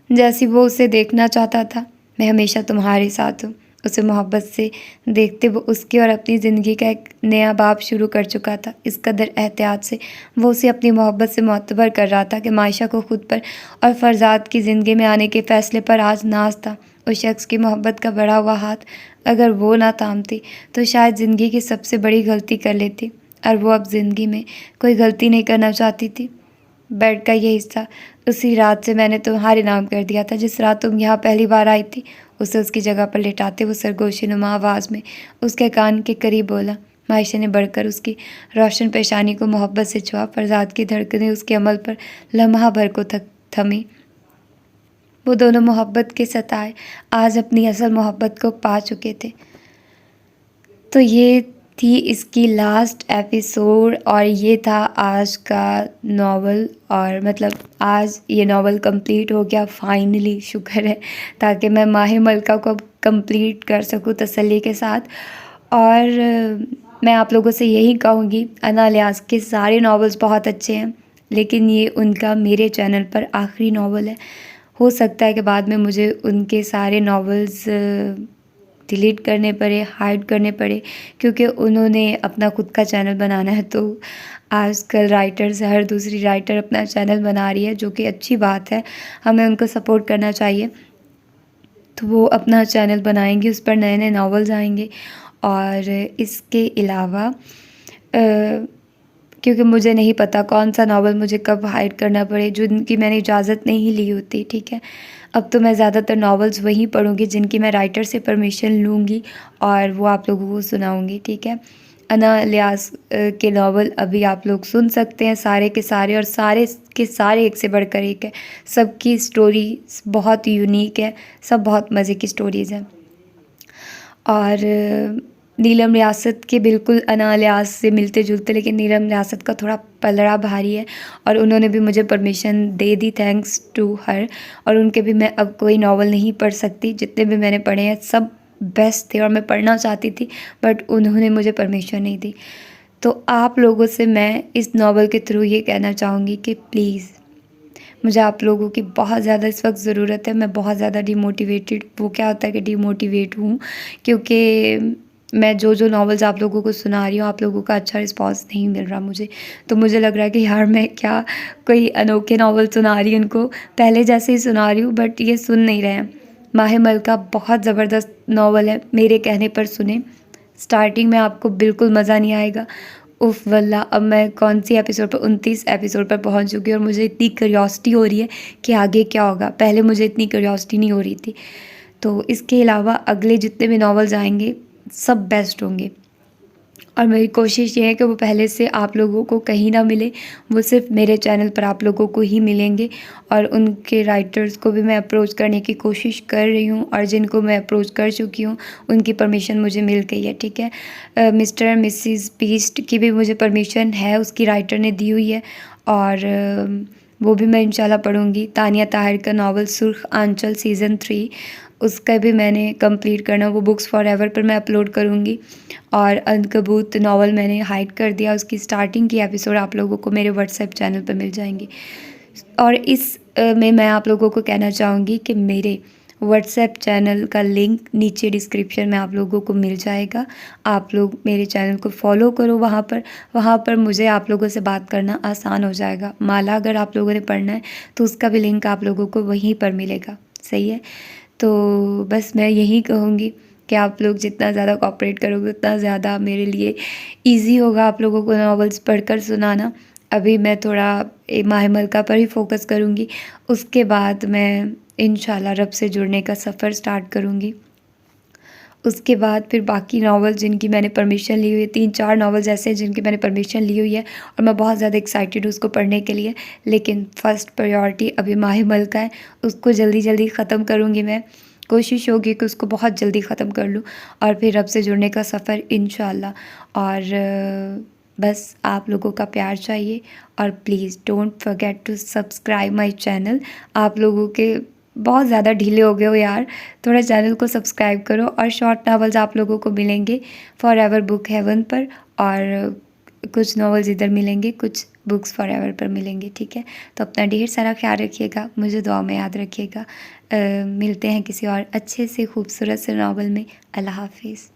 جیسی وہ اسے دیکھنا چاہتا تھا۔ میں ہمیشہ تمہارے ساتھ ہوں۔ اسے محبت سے دیکھتے وہ اس کی اور اپنی زندگی کا ایک نیا باب شروع کر چکا تھا۔ اس قدر احتیاط سے وہ اسے اپنی محبت سے معتبر کر رہا تھا کہ معائشہ کو خود پر اور فرزاد کی زندگی میں آنے کے فیصلے پر آج ناز تھا۔ اس شخص کی محبت کا بڑھا ہوا ہاتھ اگر وہ نہ تھامتی تو شاید زندگی کی سب سے بڑی غلطی کر لیتی، اور وہ اب زندگی میں کوئی غلطی نہیں کرنا چاہتی تھی۔ بیڈ کا یہ حصہ اسی رات سے میں نے تمہارے نام کر دیا تھا جس رات تم یہاں پہلی بار آئی تھی۔ اسے اس کی جگہ پر لٹاتے وہ سرگوشی نما آواز میں اس کے کان کے قریب بولا۔ معائشہ نے بڑھ کر اس کی روشن پیشانی کو محبت سے چھوا۔ فرزاد کی دھڑکنیں اس کے عمل پر لمحہ بھر کو تھمی۔ وہ دونوں محبت کے ستائے آج اپنی اصل محبت کو پا چکے تھے۔ تو یہ تھی اس کی لاسٹ ایپیسوڈ، اور یہ تھا آج کا ناول، اور مطلب آج یہ ناول کمپلیٹ ہو گیا فائنلی، شکر ہے، تاکہ میں ماہ ملکہ کو کمپلیٹ کر سکوں تسلی کے ساتھ۔ اور میں آپ لوگوں سے یہی کہوں گی، انا الیاس کے سارے ناولز بہت اچھے ہیں لیکن یہ ان کا میرے چینل پر آخری ناول ہے۔ ہو سکتا ہے کہ بعد میں مجھے ان کے سارے ناولز ڈیلیٹ کرنے پڑے، ہائڈ کرنے پڑے، کیونکہ انہوں نے اپنا خود کا چینل بنانا ہے۔ تو آج کل رائٹرز، ہر دوسری رائٹر اپنا چینل بنا رہی ہے، جو کہ اچھی بات ہے، ہمیں ان کو سپورٹ کرنا چاہیے۔ تو وہ اپنا چینل بنائیں گی، اس پر نئے نئے ناولز آئیں گے۔ اور اس کے علاوہ کیونکہ مجھے نہیں پتہ کون سا ناول مجھے کب ہائڈ کرنا پڑے، جن کی میں نے اجازت نہیں لی ہوتی، ٹھیک ہے۔ اب تو میں زیادہ تر ناولز وہی پڑھوں گی جن کی میں رائٹر سے پرمیشن لوں گی، اور وہ آپ لوگوں کو سناؤں گی، ٹھیک ہے۔ انا الیاس کے ناول ابھی آپ لوگ سن سکتے ہیں، سارے کے سارے، اور سارے کے سارے ایک سے بڑھ کر ایک ہے۔ سب کی سٹوری بہت یونیک ہے، سب بہت مزے کی سٹوریز ہیں۔ اور نیلم ریاست کے بالکل انا الیاس سے ملتے جلتے، لیکن نیلم ریاست کا تھوڑا پلڑا بھاری ہے، اور انہوں نے بھی مجھے پرمیشن دے دی، تھینکس ٹو ہر۔ اور ان کے بھی میں اب کوئی ناول نہیں پڑھ سکتی، جتنے بھی میں نے پڑھے ہیں سب بیسٹ تھے، اور میں پڑھنا چاہتی تھی بٹ انہوں نے مجھے پرمیشن نہیں دی۔ تو آپ لوگوں سے میں اس ناول کے تھرو یہ کہنا چاہوں گی کہ پلیز، مجھے آپ لوگوں کی بہت زیادہ اس وقت ضرورت ہے۔ میں بہت زیادہ ڈی موٹیویٹڈ، وہ کیا ہوتا ہے کہ ڈی موٹیویٹ ہوں، کیونکہ میں جو ناولز آپ لوگوں کو سنا رہی ہوں، آپ لوگوں کا اچھا رسپانس نہیں مل رہا مجھے۔ تو مجھے لگ رہا ہے کہ یار میں کیا کوئی انوکھے ناول سنا رہی ہوں ان کو، پہلے جیسے ہی سنا رہی ہوں، بٹ یہ سن نہیں رہے ہیں۔ ماہ ملکہ بہت زبردست ناول ہے، میرے کہنے پر سنیں۔ سٹارٹنگ میں آپ کو بالکل مزہ نہیں آئے گا، اف واللہ۔ اب میں کون سی ایپیسوڈ پر، 29 ایپیسوڈ پر پہنچ چکی ہوں، اور مجھے اتنی کیوریوسٹی ہو رہی ہے کہ آگے کیا ہوگا۔ پہلے مجھے اتنی کیوریوسٹی نہیں ہو رہی تھی۔ تو اس کے علاوہ اگلے جتنے بھی ناولز آئیں گے سب بیسٹ ہوں گے، اور میری کوشش یہ ہے کہ وہ پہلے سے آپ لوگوں کو کہیں نہ ملے، وہ صرف میرے چینل پر آپ لوگوں کو ہی ملیں گے۔ اور ان کے رائٹرز کو بھی میں اپروچ کرنے کی کوشش کر رہی ہوں، اور جن کو میں اپروچ کر چکی ہوں ان کی پرمیشن مجھے مل گئی ہے، ٹھیک ہے۔ مسٹر اینڈ مسز بیسٹ کی بھی مجھے پرمیشن ہے، اس کی رائٹر نے دی ہوئی ہے، اور وہ بھی میں انشاءاللہ پڑھوں گی۔ تانیہ طاہر کا ناول سرخ آنچل سیزن 3، اس کا بھی میں نے کمپلیٹ کرنا، وہ بکس فار ایور پر میں اپلوڈ کروں گی۔ اور عنکبوت ناول میں نے ہائڈ کر دیا، اس کی سٹارٹنگ کی ایپیسوڈ آپ لوگوں کو میرے واٹس ایپ چینل پہ مل جائیں گی۔ اور اس میں آپ لوگوں کو کہنا چاہوں گی کہ میرے واٹس ایپ چینل کا لنک نیچے ڈسکرپشن میں آپ لوگوں کو مل جائے گا۔ آپ لوگ میرے چینل کو فالو کرو، وہاں پر مجھے آپ لوگوں سے بات کرنا آسان ہو جائے گا۔ مالا اگر آپ لوگوں نے پڑھنا ہے تو اس کا بھی لنک آپ لوگوں کو وہیں پر ملے گا، صحیح ہے۔ تو بس میں یہی کہوں گی کہ آپ لوگ جتنا زیادہ کوآپریٹ کرو گے اتنا زیادہ میرے لیے ایزی ہوگا آپ لوگوں کو ناولز پڑھ کر سنانا۔ ابھی میں تھوڑا ماہ ملکہ پر ہی فوکس کروں گی، اس کے بعد میں انشاءاللہ رب سے جڑنے کا سفر سٹارٹ کروں گی۔ اس کے بعد پھر باقی ناول جن کی میں نے پرمیشن لی ہوئی ہے، 3-4 ناولز ایسے ہیں جن کی میں نے پرمیشن لی ہوئی ہے، اور میں بہت زیادہ ایکسائٹیڈ ہوں اس کو پڑھنے کے لیے، لیکن فرسٹ پریورٹی ابھی ماہ ملکہ ہے، اس کو جلدی جلدی ختم کروں گی۔ میں کوشش ہوگی کہ اس کو بہت جلدی ختم کر لوں، اور پھر رب سے جڑنے کا سفر انشاءاللہ۔ اور بس آپ لوگوں کا پیار چاہیے، اور please don't forget to subscribe my channel. آپ لوگوں کے بہت زیادہ ڈھیلے ہو گئے ہو یار، تھوڑا چینل کو سبسکرائب کرو۔ اور شارٹ ناولز آپ لوگوں کو ملیں گے فار ایور بک ہیون پر، اور کچھ ناولز ادھر ملیں گے، کچھ بکس فار ایور پر ملیں گے، ٹھیک ہے۔ تو اپنا ڈھیر سارا خیال رکھیے گا، مجھے دعا میں یاد رکھیے گا۔ ملتے ہیں کسی اور اچھے سے خوبصورت سے ناول میں۔ اللہ حافظ۔